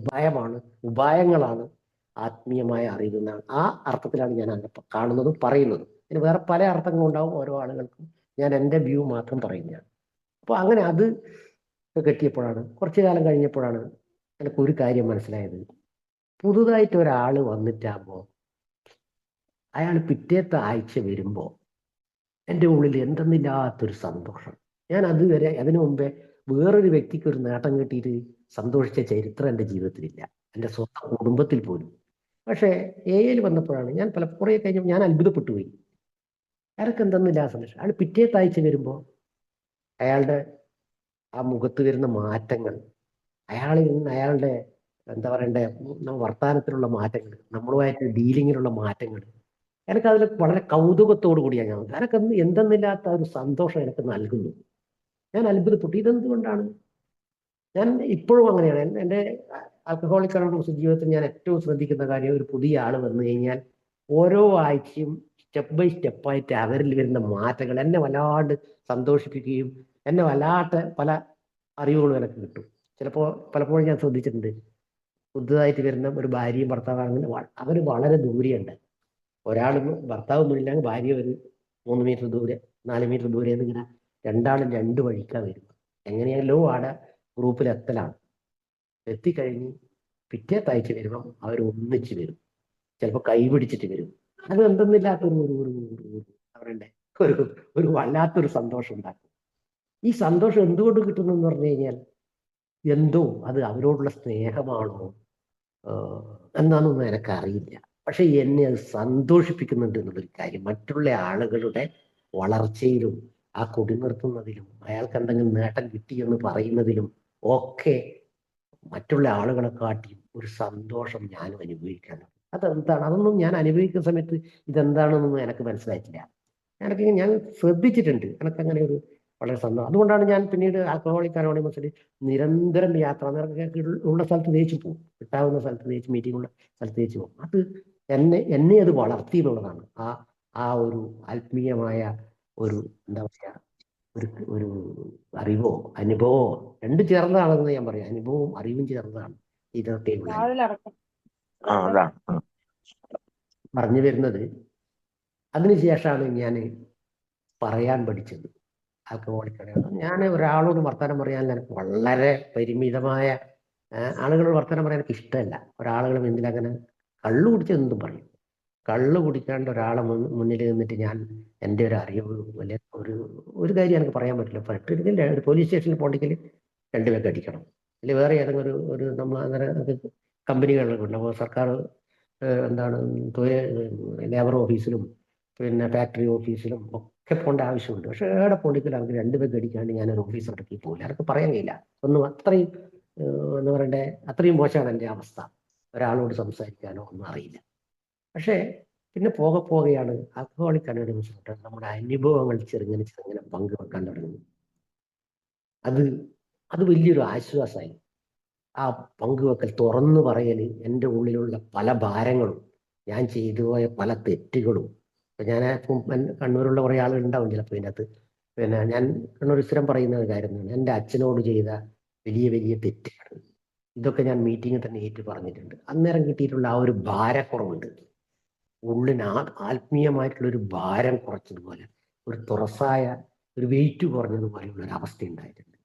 ഉപായങ്ങളാണ് ആത്മീയമായ അറിവ് എന്നാണ്. ആ അർത്ഥത്തിലാണ് ഞാൻ അങ്ങനെ കാണുന്നതും പറയുന്നതും. പിന്നെ വേറെ പല അർത്ഥങ്ങളുണ്ടാവും ഓരോ ആളുകൾക്കും. ഞാൻ എൻ്റെ വ്യൂ മാത്രം പറയുന്നതാണ്. അപ്പോൾ അങ്ങനെ അത് കെട്ടിയപ്പോഴാണ്, കുറച്ചു കാലം കഴിഞ്ഞപ്പോഴാണ് എനിക്ക് ഒരു കാര്യം മനസ്സിലായത്. പുതുതായിട്ട് ഒരാൾ വന്നിട്ടാകുമ്പോൾ അയാൾ പിറ്റേത്തെ ആഴ്ച വരുമ്പോൾ എൻ്റെ ഉള്ളിൽ എന്തെന്നില്ലാത്തൊരു സന്തോഷം. ഞാൻ അതുവരെ അതിനു മുമ്പേ വേറൊരു വ്യക്തിക്ക് ഒരു നേട്ടം കിട്ടിയിട്ട് സന്തോഷിച്ച ചരിത്രം എൻ്റെ ജീവിതത്തിലില്ല, എൻ്റെ സ്വന്തം കുടുംബത്തിൽ പോലും. പക്ഷേ എയിൽ വന്നപ്പോഴാണ് ഞാൻ കുറേ കഴിഞ്ഞപ്പോൾ ഞാൻ അത്ഭുതപ്പെട്ടു പോയി. അയാൾക്ക് എന്തെന്നില്ല സന്തോഷം. അയാൾ പിറ്റേത്തെ ആഴ്ച വരുമ്പോൾ അയാളുടെ ആ മുഖത്ത് വരുന്ന മാറ്റങ്ങൾ, അയാളിൽ നിന്ന് അയാളുടെ എന്താ പറയണ്ടേ വർത്തമാനത്തിലുള്ള മാറ്റങ്ങൾ, നമ്മളുമായിട്ട് ഡീലിങ്ങിലുള്ള മാറ്റങ്ങൾ, എനിക്കതിൽ വളരെ കൗതുകത്തോടു കൂടിയാണ് ഞാൻ. എനിക്ക് എന്തെന്നില്ലാത്ത ഒരു സന്തോഷം എനിക്ക് നൽകുന്നു. ഞാൻ അത്ഭുതപ്പെട്ടു. ഇതെന്തുകൊണ്ടാണ്? ഞാൻ ഇപ്പോഴും അങ്ങനെയാണ്. എൻ്റെ ആൽക്കഹോളിക് അനോണിമസ് ജീവിതത്തിൽ ഞാൻ ഏറ്റവും ശ്രദ്ധിക്കുന്ന കാര്യം, ഒരു പുതിയ ആൾ വന്നു കഴിഞ്ഞാൽ ഓരോ ആഴ്ചയും സ്റ്റെപ്പ് ബൈ സ്റ്റെപ്പായിട്ട് അവരിൽ വരുന്ന മാറ്റങ്ങൾ എന്നെ വല്ലാണ്ട് സന്തോഷിപ്പിക്കുകയും എന്നെ വല്ലാത്ത പല അറിവുകളും എനിക്ക് കിട്ടും. പലപ്പോഴും ഞാൻ ശ്രദ്ധിച്ചിട്ടുണ്ട്, പുതുതായിട്ട് വരുന്ന ഒരു ഭാര്യയും ഭർത്താവാണെങ്കിൽ അവർ വളരെ ദൂരെയുണ്ട്. ഒരാൾ ഭർത്താവ് മുന്നില്ലെങ്കിൽ ഭാര്യ ഒരു 3 മീറ്റർ ദൂരെ 4 മീറ്റർ ദൂരെ ഇങ്ങനെ രണ്ടാളും രണ്ട് വഴിക്കാ വരും. എങ്ങനെയല്ലോ ആടെ ഗ്രൂപ്പിൽ എത്തലാണ്. എത്തിക്കഴിഞ്ഞ് പിറ്റേത്തെ ആഴ്ച വരുമ്പം അവർ ഒന്നിച്ച് വരും, ചിലപ്പോൾ കൈ പിടിച്ചിട്ട് വരും. അത് എന്തെന്നില്ലാത്തൊരു അവരുടെ ഒരു ഒരു വല്ലാത്തൊരു സന്തോഷം ഉണ്ടാക്കും. ഈ സന്തോഷം എന്തുകൊണ്ട് കിട്ടുന്നു എന്ന് പറഞ്ഞു കഴിഞ്ഞാൽ, എന്തോ അത് അവരോടുള്ള സ്നേഹമാണോ എന്നാണെന്നൊന്നും എനിക്കറിയില്ല. പക്ഷെ എന്നെ അത് സന്തോഷിപ്പിക്കുന്നുണ്ട് എന്നുള്ളൊരു കാര്യം. മറ്റുള്ള ആളുകളുടെ വളർച്ചയിലും ആ കൊടി നിർത്തുന്നതിലും അയാൾക്ക് എന്തെങ്കിലും നേട്ടം കിട്ടിയെന്ന് പറയുന്നതിലും ഒക്കെ മറ്റുള്ള ആളുകളെ കാട്ടി ഒരു സന്തോഷം ഞാനും അനുഭവിക്കാനുണ്ട്. അതെന്താണ്? അതൊന്നും ഞാൻ അനുഭവിക്കുന്ന സമയത്ത് ഇതെന്താണെന്നൊന്നും എനിക്ക് മനസ്സിലായിട്ടില്ല. ഞാൻ ശ്രദ്ധിച്ചിട്ടുണ്ട്. എനിക്കങ്ങനെ ഒരു വളരെ സന്തോഷം. അതുകൊണ്ടാണ് ഞാൻ പിന്നീട് ആൽക്കഹോളിക് അനോണിമസിൽ നിരന്തരം യാത്ര ഉള്ള സ്ഥലത്ത് തേച്ച് പോകും. കിട്ടാവുന്ന സ്ഥലത്ത് തേച്ച്, മീറ്റിംഗ് ഉള്ള സ്ഥലത്ത് തേച്ച് പോകും. അത് എന്നെ അത് വളർത്തി എന്നുള്ളതാണ്. ആ ഒരു ആത്മീയമായ ഒരു എന്താ പറയുക, ഒരു ഒരു അറിവോ അനുഭവമോ രണ്ടും ചേർന്നതാണെന്ന് ഞാൻ പറയാം. അനുഭവവും അറിവും ചേർന്നതാണ് ഇതിനൊക്കെയുള്ള പറഞ്ഞു വരുന്നത്. അതിനുശേഷമാണ് ഞാൻ പറയാൻ പഠിച്ചത്. ആൽക്കഹോളിക് അനോണിമസ് ഞാൻ ഒരാളോട് വർത്തമാനം പറയാൻ എനിക്ക് വളരെ പരിമിതമായ ആളുകളോട് വർത്തമാനം പറയാൻ എനിക്ക് ഇഷ്ടമല്ല. ഒരാളുകൾ മുന്നിൽ അങ്ങനെ കള്ളു കുടിച്ചെന്തും പറയും. കള്ളു കുടിക്കാണ്ട് ഒരാളെ മുന്നിൽ നിന്നിട്ട് ഞാൻ എൻ്റെ ഒരു അറിവ് വലിയ ഒരു കാര്യം എനിക്ക് പറയാൻ പറ്റില്ല. പറ്റില്ലെങ്കിൽ ഒരു പോലീസ് സ്റ്റേഷനിൽ പോകണമെങ്കിൽ 2 പേർക്ക് അടിക്കണം. അല്ലെങ്കിൽ വേറെ ഏതെങ്കിലും ഒരു നമ്മൾ അങ്ങനെ കമ്പനികളിലൊക്കെ ഉണ്ട്. അപ്പോൾ സർക്കാർ എന്താണ് ലേബർ ഓഫീസിലും പിന്നെ ഫാക്ടറി ഓഫീസിലും ഒക്കെ പോകേണ്ട ആവശ്യമുണ്ട്. പക്ഷെ ഏടെ പോകണമെങ്കിൽ അവർക്ക് 2 പേർക്ക് അടിക്കാണ്ട് ഞാനൊരു ഓഫീസ് ഇറക്കി പോകില്ല. അവർക്ക് പറയാൻ കഴിയില്ല. ഒന്നും അത്രയും എന്താ പറയണ്ടേ, അത്രയും മോശമാണ് എൻ്റെ അവസ്ഥ. ഒരാളോട് സംസാരിക്കാനോ ഒന്നും അറിയില്ല. പക്ഷേ പിന്നെ പോകെയാണ് ആൽക്കഹോളിക് അനോണിമസ് നമ്മുടെ അനുഭവങ്ങൾ ചെറുങ്ങനെ പങ്കുവെക്കാൻ തുടങ്ങി. അത് വലിയൊരു ആശ്വാസമായി. ആ പങ്കുവെക്കൽ, തുറന്നു പറയൽ, എൻ്റെ ഉള്ളിലുള്ള പല ഭാരങ്ങളും, ഞാൻ ചെയ്തു പോയ പല തെറ്റുകളും. ഇപ്പം ഞാൻ കണ്ണൂരുള്ള കുറേ ആളുകൾ ഉണ്ടാവും ചിലപ്പോൾ ഇതിനകത്ത്. പിന്നെ ഞാൻ കണ്ണൂർ സ്ഥിരം പറയുന്ന ഒരു കാര്യമാണ്, എൻ്റെ അച്ഛനോട് ചെയ്ത വലിയ വലിയ തെറ്റുകൾ. ഇതൊക്കെ ഞാൻ മീറ്റിങ്ങിൽ തന്നെ ഏറ്റു പറഞ്ഞിട്ടുണ്ട്. അന്നേരം കിട്ടിയിട്ടുള്ള ആ ഒരു ഭാരക്കുറവുണ്ട്. ഉള്ളിന് ആത്മീയമായിട്ടുള്ള ഒരു ഭാരം കുറച്ചതുപോലെ, ഒരു തുറസായ ഒരു വെയിറ്റ് കുറഞ്ഞതുപോലെയുള്ള ഒരു അവസ്ഥ ഉണ്ടായിട്ടുണ്ട്.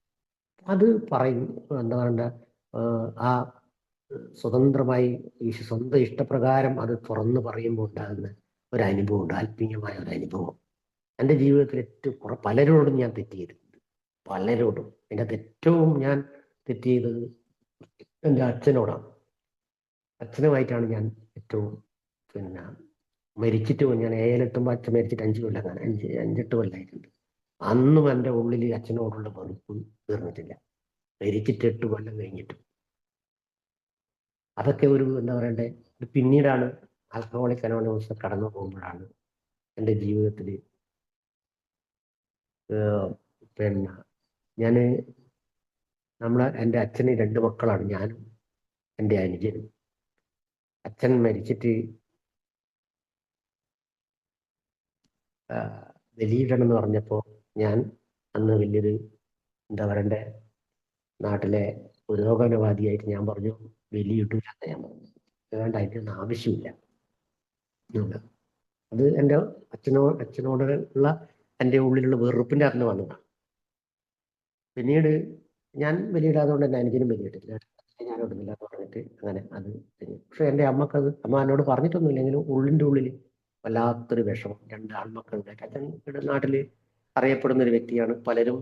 അത് പറയും എന്താ പറയണ്ട, ആ സ്വതന്ത്രമായി സ്വന്തം ഇഷ്ടപ്രകാരം അത് തുറന്നു പറയുമ്പോൾ ഉണ്ടാകുന്ന ഒരു അനുഭവമുണ്ട്, ആത്മീയമായ ഒരു അനുഭവം. എൻ്റെ ജീവിതത്തിൽ ഏറ്റവും പലരോടും ഞാൻ തെറ്റ് ചെയ്തിട്ടുണ്ട്, പലരോടും. എൻ്റെ ഏറ്റവും ഞാൻ തെറ്റ് ചെയ്തത് എൻ്റെ അച്ഛനോടാണ്. അച്ഛനുമായിട്ടാണ് ഞാൻ ഏറ്റവും പിന്നെ മരിച്ചിട്ട് ഞാൻ ഏലെത്തുമ്പോൾ അച്ഛൻ മരിച്ചിട്ട് 5 കൊല്ലം, 5-8 കൊല്ലമായിട്ടുണ്ട്. അന്നും എൻ്റെ ഉള്ളിൽ അച്ഛനോടുള്ള വെറുപ്പ് തീർന്നിട്ടില്ല, മരിച്ചിട്ട് 8 കൊല്ലം കഴിഞ്ഞിട്ടും. അതൊക്കെ ഒരു എന്താ പറയണ്ടേ, പിന്നീടാണ് ആൽക്കഹോളിക് അനോണിമസ് കടന്നു പോകുമ്പോഴാണ് എൻ്റെ ജീവിതത്തിൽ പിന്നെ എൻ്റെ അച്ഛന് 2 മക്കളാണ്, ഞാനും എൻ്റെ അനുജനും. അച്ഛൻ മരിച്ചിട്ട് ബലിയിടണം എന്ന് പറഞ്ഞപ്പോൾ ഞാൻ അന്ന് വലിയൊരു എന്താ പറയണ്ടേ, നാട്ടിലെ പുരോഗമനവാദിയായിട്ട് ഞാൻ പറഞ്ഞു വലിയിട്ടില്ല എന്ന് ഞാൻ പറഞ്ഞു. ഏതാണ്ട് അതിൻ്റെ ആവശ്യമില്ല. അത് എൻ്റെ അച്ഛനോട് ഉള്ള എൻ്റെ ഉള്ളിലുള്ള വെറുപ്പിൻ്റെ അന്ന് വന്നതാണ്. പിന്നീട് ഞാൻ വലിയിടാതുകൊണ്ട് തന്നെ അനുജനും വലിയിട്ടില്ല. ഞാൻ ഇടുന്നില്ല എന്ന് പറഞ്ഞിട്ട് അങ്ങനെ അത് കഴിഞ്ഞു. പക്ഷെ എൻ്റെ അമ്മ എന്നോട് പറഞ്ഞിട്ടൊന്നുമില്ലെങ്കിലും ഉള്ളിൻ്റെ ഉള്ളിൽ വല്ലാത്തൊരു വിഷമം. 2 ആൺമക്കളുടെ അച്ഛൻ ഇവിടെ നാട്ടിൽ അറിയപ്പെടുന്ന ഒരു വ്യക്തിയാണ്. പലരും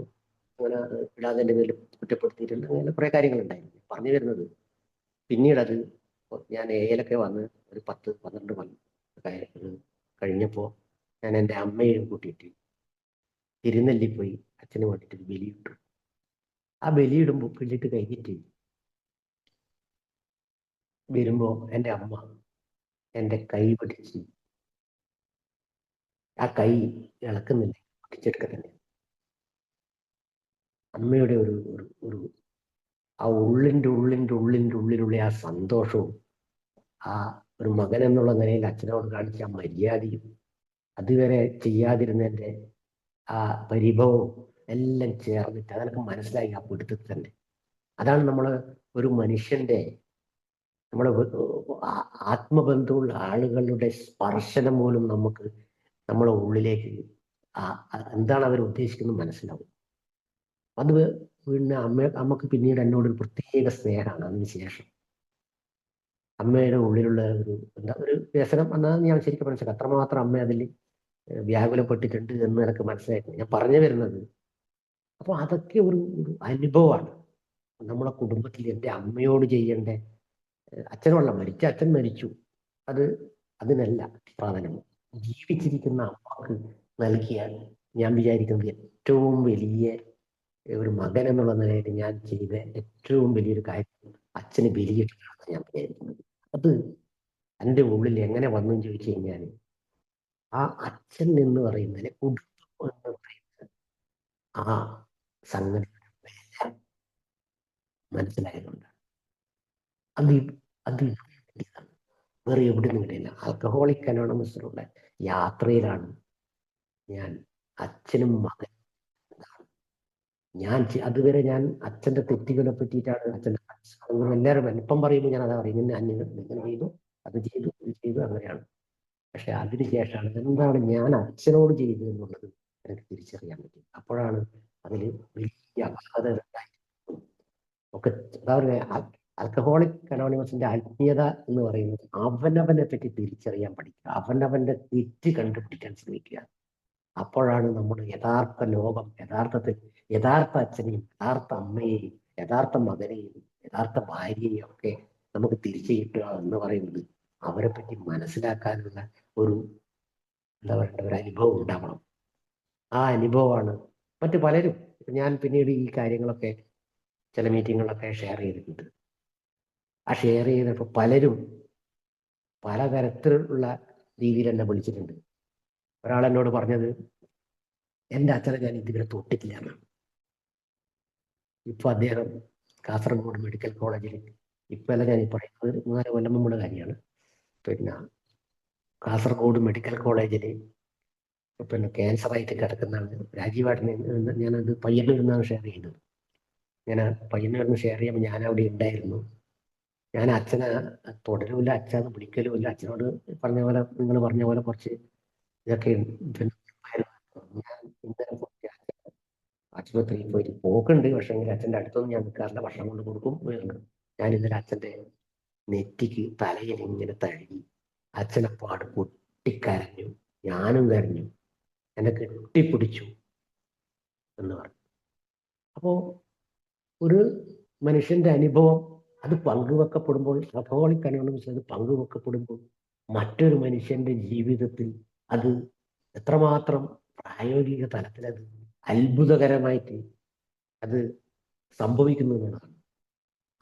അങ്ങനെ ഇടാതിൻ്റെ പേരിൽ കുറ്റപ്പെടുത്തിയിട്ടുണ്ട്. അങ്ങനെ കുറേ കാര്യങ്ങളുണ്ടായിരുന്നു. പറഞ്ഞു വരുന്നത് പിന്നീട് അത് ഞാൻ ഏലൊക്കെ വന്ന് ഒരു 10-12 കൊല്ലം കഴിഞ്ഞപ്പോൾ ഞാൻ എൻ്റെ അമ്മയെയും കൂട്ടിയിട്ട് തിരുനെല്ലി പോയി അച്ഛന് വേണ്ടിയിട്ട് ബലിയിട്ടു. ആ ബലിയിടുമ്പോൾ പിള്ളിട്ട് കഴിഞ്ഞിട്ട് വരുമ്പോൾ എൻ്റെ അമ്മ എൻ്റെ കൈ പിടിച്ച്, ആ കൈ ഇളക്കുന്നില്ല, പിടിച്ചെടുക്ക തന്നെ. അമ്മയുടെ ഒരു ആ ഉള്ളിലുള്ള ആ സന്തോഷവും ആ ഒരു മകൻ എന്നുള്ള നിലയിൽ അച്ഛനോട് കാണിച്ച ആ മര്യാദയും അതുവരെ ചെയ്യാതിരുന്നതിൻ്റെ ആ പരിഭവവും എല്ലാം ചേർന്നിട്ട് അതൊക്കെ മനസ്സിലായി ആ പിടുത്തത്തിൽ തന്നെ. അതാണ് ഒരു മനുഷ്യന്റെ നമ്മുടെ ആത്മബന്ധമുള്ള ആളുകളുടെ സ്പർശനം പോലും നമുക്ക് നമ്മളെ ഉള്ളിലേക്ക് എന്താണ് അവർ ഉദ്ദേശിക്കുന്നത് മനസ്സിലാവും. അത് പിന്നെ അമ്മക്ക് പിന്നീട് എന്നോടൊരു പ്രത്യേക സ്നേഹമാണ്. അതിനുശേഷം അമ്മയുടെ ഉള്ളിലുള്ള ഒരു വ്യസനം എന്നാണ് ഞാൻ ശരിക്കും മനസ്സിലാക്കുക. അത്രമാത്രം അമ്മ അതിൽ വ്യാകുലപ്പെട്ടിട്ടുണ്ട് എന്ന് എനിക്ക് മനസ്സിലായിട്ടുണ്ട്. ഞാൻ പറഞ്ഞു വരുന്നത് അപ്പോൾ അതൊക്കെ ഒരു അനുഭവമാണ്. നമ്മളെ കുടുംബത്തിൽ എൻ്റെ അമ്മയോട് ചെയ്യേണ്ട, അച്ഛനോടല്ല, അച്ഛൻ മരിച്ചു, അതിനല്ല പ്രാധാന്യം. ജീവിച്ചിരിക്കുന്ന അമ്മക്ക് നൽകിയാൽ ഞാൻ വിചാരിക്കുന്നത് ഏറ്റവും വലിയ ഒരു മകൻ എന്നുള്ള നിലയിൽ ഞാൻ ചെയ്ത ഏറ്റവും വലിയൊരു കാര്യം അച്ഛന് ബലിയിട്ടാണെന്ന് ഞാൻ വിചാരിക്കുന്നത്. അത് എൻ്റെ ഉള്ളിൽ എങ്ങനെ വന്നു ചോദിച്ചു കഴിഞ്ഞാൽ ആ അച്ഛൻ എന്ന് പറയുന്നതിന് കുടുംബം എന്ന് പറയുന്നത് ആ സംഗതി മനസ്സിലായതുകൊണ്ട് അത് വേറെ എവിടെ നിന്ന് കിട്ടില്ല. ആൽക്കഹോളിക് അനോണമസിലുള്ള യാത്രയിലാണ് ഞാൻ അച്ഛനും മകനും. അതുവരെ ഞാൻ അച്ഛൻ്റെ തെറ്റുകളെ പറ്റിയിട്ടാണ് എല്ലാവരും ഇപ്പം പറയുമ്പോൾ ഞാൻ അതാ പറയും, ഇങ്ങനെ ചെയ്തു, അത് ചെയ്തു, ഇത് ചെയ്തു, അങ്ങനെയാണ്. പക്ഷെ അതിനുശേഷമാണ് എന്താണ് ഞാൻ അച്ഛനോട് ചെയ്തു എന്നുള്ളത് എനിക്ക് തിരിച്ചറിയാൻ പറ്റും. അപ്പോഴാണ് അതിൽ വലിയ അപാകത ഒക്കെ. എന്താ പറയുക, ആൽക്കഹോളിക് അനോണിമസിന്റെ ആത്മീയത എന്ന് പറയുന്നത് അവനവനെ പറ്റി തിരിച്ചറിയാൻ പഠിക്കുക, അവനവന്റെ തെറ്റ് കണ്ടുപിടിക്കാൻ ശ്രമിക്കുക. അപ്പോഴാണ് നമ്മൾ യഥാർത്ഥ ലോകം, യഥാർത്ഥ അച്ഛനെയും യഥാർത്ഥ അമ്മയെയും യഥാർത്ഥ മകനെയും യഥാർത്ഥ ഭാര്യയെയും ഒക്കെ നമുക്ക് തിരിച്ചു കിട്ടുക എന്ന് പറയുന്നത് അവരെ പറ്റി മനസ്സിലാക്കാനുള്ള എന്താ പറയണ്ട, ഒരു അനുഭവം ഉണ്ടാവണം. ആ അനുഭവമാണ് മറ്റു പലരും. ഞാൻ പിന്നീട് ഈ കാര്യങ്ങളൊക്കെ ചില മീറ്റിങ്ങുകളൊക്കെ ഷെയർ ചെയ്തിട്ടുണ്ട്. ആ ഷെയർ ചെയ്തപ്പോൾ പലരും പലതരത്തിലുള്ള രീതിയിൽ എന്നെ വിളിച്ചിട്ടുണ്ട്. ഒരാൾ എന്നോട് പറഞ്ഞത് എൻ്റെ അച്ഛനെ ഞാൻ ഇതുവരെ തൊട്ടിട്ടില്ല എന്നാണ്. ഇപ്പൊ അദ്ദേഹം കാസർഗോഡ് മെഡിക്കൽ കോളേജിൽ, ഇപ്പല്ല ഞാൻ ഈ പറയുന്നത് 3-4 കൊല്ലം മുമ്പുള്ള കാര്യമാണ്, പിന്നെ കാസർഗോഡ് മെഡിക്കൽ കോളേജിൽ പിന്നെ ക്യാൻസറായിട്ട് കിടക്കുന്നതാണ്. രാജീവാട്ടിന് ഞാനത് പയ്യന്നൂരിൽ നിന്നാണ് ഷെയർ ചെയ്തത്. ഞാൻ പയ്യന്നൂരിൽ നിന്ന് ഷെയർ ചെയ്യുമ്പോൾ ഞാൻ അവിടെ ഉണ്ടായിരുന്നു. ഞാൻ അച്ഛനെ തുടരുമില്ല, അച്ഛനെ വിളിക്കലുമില്ല. അച്ഛനോട് നിങ്ങൾ പറഞ്ഞ പോലെ കുറച്ച് ഇതൊക്കെ പിന്നെ ഞാൻ ഇന്നലെ ആശുപത്രിയിൽ പോയിട്ട് പോക്കുണ്ട്. പക്ഷേ അച്ഛൻ്റെ അടുത്തൊന്നും ഞാൻ നിൽക്കാറില്ല. ഭക്ഷണം കൊണ്ട് കൊടുക്കും, വരുന്നുണ്ട്. ഞാൻ ഇന്നലെ അച്ഛൻ്റെ നെറ്റിക്ക് തലയിൽ ഇങ്ങനെ തഴുകി അച്ഛനെപ്പാട് പൊട്ടിക്കരഞ്ഞു. ഞാനും കരഞ്ഞു, എന്നെ കെട്ടിപ്പിടിച്ചു എന്ന് പറഞ്ഞു. അപ്പോൾ ഒരു മനുഷ്യന്റെ അനുഭവം അത് പങ്കുവെക്കപ്പെടുമ്പോൾ, ആൽക്കഹോളിക് അനോണിമസ് അത് പങ്കുവെക്കപ്പെടുമ്പോൾ മറ്റൊരു മനുഷ്യന്റെ ജീവിതത്തിൽ അത് എത്രമാത്രം പ്രായോഗിക തലത്തിൽ അത് അത്ഭുതകരമായിട്ട് അത് സംഭവിക്കുന്നു എന്നുള്ളതാണ്.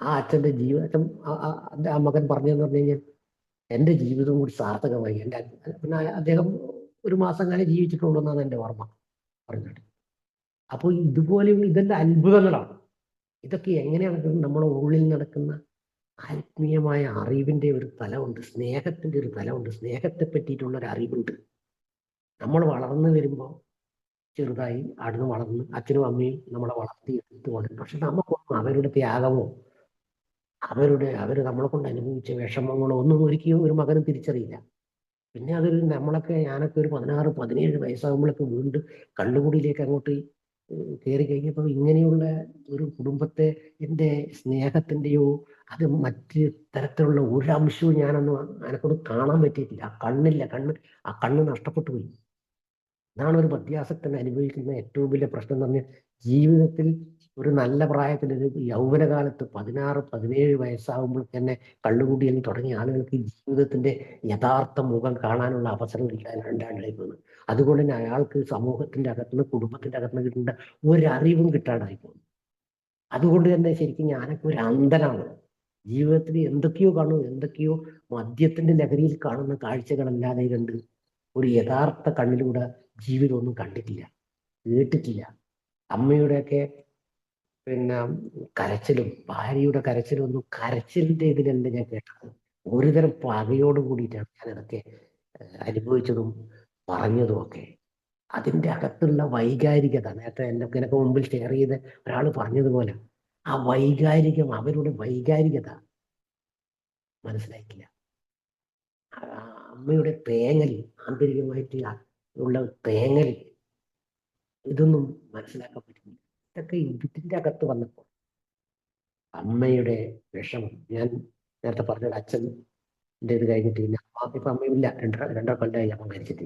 ആ അച്ഛൻ്റെ ആ മകൻ പറഞ്ഞതെന്ന് പറഞ്ഞു കഴിഞ്ഞാൽ എൻ്റെ ജീവിതം കൂടി സാർത്ഥകമായി. പിന്നെ അദ്ദേഹം 1 മാസം കാലം ജീവിച്ചിട്ടുള്ളൂ എന്നാണ് എൻ്റെ ഓർമ്മ പറഞ്ഞിട്ട്. അപ്പോൾ ഇതുപോലെയുള്ള ഇതെല്ലാം അത്ഭുതങ്ങളാണ്. ഇതൊക്കെ എങ്ങനെയാണ് നമ്മുടെ ഉള്ളിൽ നടക്കുന്ന ആത്മീയമായ അറിവിന്റെ ഒരു തലമുണ്ട്, സ്നേഹത്തിന്റെ ഒരു തലമുണ്ട്, സ്നേഹത്തെ പറ്റിയിട്ടുള്ള ഒരു അറിവുണ്ട്. നമ്മൾ വളർന്നു വരുമ്പോൾ ചെറുതായി അവിടുന്ന് വളർന്ന് അച്ഛനും അമ്മയും നമ്മളെ വളർത്തി എടുത്തുകൊണ്ട്, പക്ഷെ നമുക്കൊന്നും അവരുടെ ത്യാഗമോ അവർ നമ്മളെ കൊണ്ട് അനുഭവിച്ച വിഷമങ്ങളോ ഒന്നും ഒരിക്കലും ഒരു മകനും തിരിച്ചറിയില്ല. പിന്നെ അതൊരു ഞാനൊക്കെ ഒരു 16-17 വയസ്സാകുമ്പോഴൊക്കെ വീണ്ടും കള്ളുകുടിയിലേക്ക് അങ്ങോട്ട് കയറി കഴിഞ്ഞപ്പോൾ ഇങ്ങനെയുള്ള ഒരു കുടുംബത്തെ എൻ്റെ സ്നേഹത്തിൻ്റെയോ അത് മറ്റ് തരത്തിലുള്ള ഒരു അംശവും എനക്കൊന്നും കാണാൻ പറ്റിയിട്ടില്ല. ആ കണ്ണ് നഷ്ടപ്പെട്ടു പോയി. ഇതാണ് ഒരു മദ്യാസക്തൻ അനുഭവിക്കുന്ന ഏറ്റവും വലിയ പ്രശ്നം എന്ന് പറഞ്ഞാൽ, ജീവിതത്തിൽ ഒരു നല്ല പ്രായത്തിൽ ഒരു യൗവനകാലത്ത് 16-17 വയസ്സാകുമ്പോൾ തന്നെ കള്ളുകൂടിയെന്ന് തുടങ്ങിയ ആളുകൾക്ക് ജീവിതത്തിന്റെ യഥാർത്ഥ മുഖം കാണാനുള്ള അവസരം ഇല്ലാണ്ടായി പോകുന്നു. അതുകൊണ്ട് തന്നെ അയാൾക്ക് സമൂഹത്തിന്റെ അകത്തുനിന്ന് കുടുംബത്തിന്റെ അകത്തുനിന്ന് കിട്ടേണ്ട ഒരറിവും കിട്ടാണ്ടായി പോകുന്നു. അതുകൊണ്ട് തന്നെ ശരിക്കും ഞാനൊക്കെ ഒരു അന്ധനാണ്. ജീവിതത്തിൽ എന്തൊക്കെയോ മദ്യത്തിന്റെ ലഹരിയിൽ കാണുന്ന കാഴ്ചകളല്ലാതെ കണ്ട് ഒരു യഥാർത്ഥ കണ്ണിലൂടെ ജീവിതമൊന്നും കണ്ടിട്ടില്ല, കേട്ടിട്ടില്ല. അമ്മയുടെയൊക്കെ പിന്നെ കരച്ചിലും ഭാര്യയുടെ കരച്ചിലും ഒന്നും കരച്ചിലിന്റെ ഇതിലല്ല ഞാൻ കേട്ടത്. ഒരുതരം പകയോട് കൂടിയിട്ടാണ് ഞാൻ ഇതൊക്കെ അനുഭവിച്ചതും പറഞ്ഞതും ഒക്കെ. അതിൻ്റെ അകത്തുള്ള വൈകാരികത നേരത്തെ എനിക്ക് മുമ്പിൽ ഷെയർ ചെയ്ത് ഒരാൾ പറഞ്ഞതുപോലെ അവരുടെ വൈകാരികത മനസ്സിലായിട്ടില്ല. അമ്മയുടെ തേങ്ങല്, ആന്തരികമായിട്ട് ഉള്ള തേങ്ങല്, ഇതൊന്നും മനസ്സിലാക്കാൻ പറ്റുന്നില്ല. ഇതൊക്കെ ഇതിന്റെ അകത്ത് വന്നപ്പോൾ അമ്മയുടെ വിഷമം, ഞാൻ നേരത്തെ പറഞ്ഞത് അച്ഛൻ്റെ ഇത് കഴിഞ്ഞിട്ട് പിന്നെ ഇപ്പൊ അമ്മയില്ല, രണ്ടര കൊല്ലമായി അമ്മ മരിച്ചിട്ട്.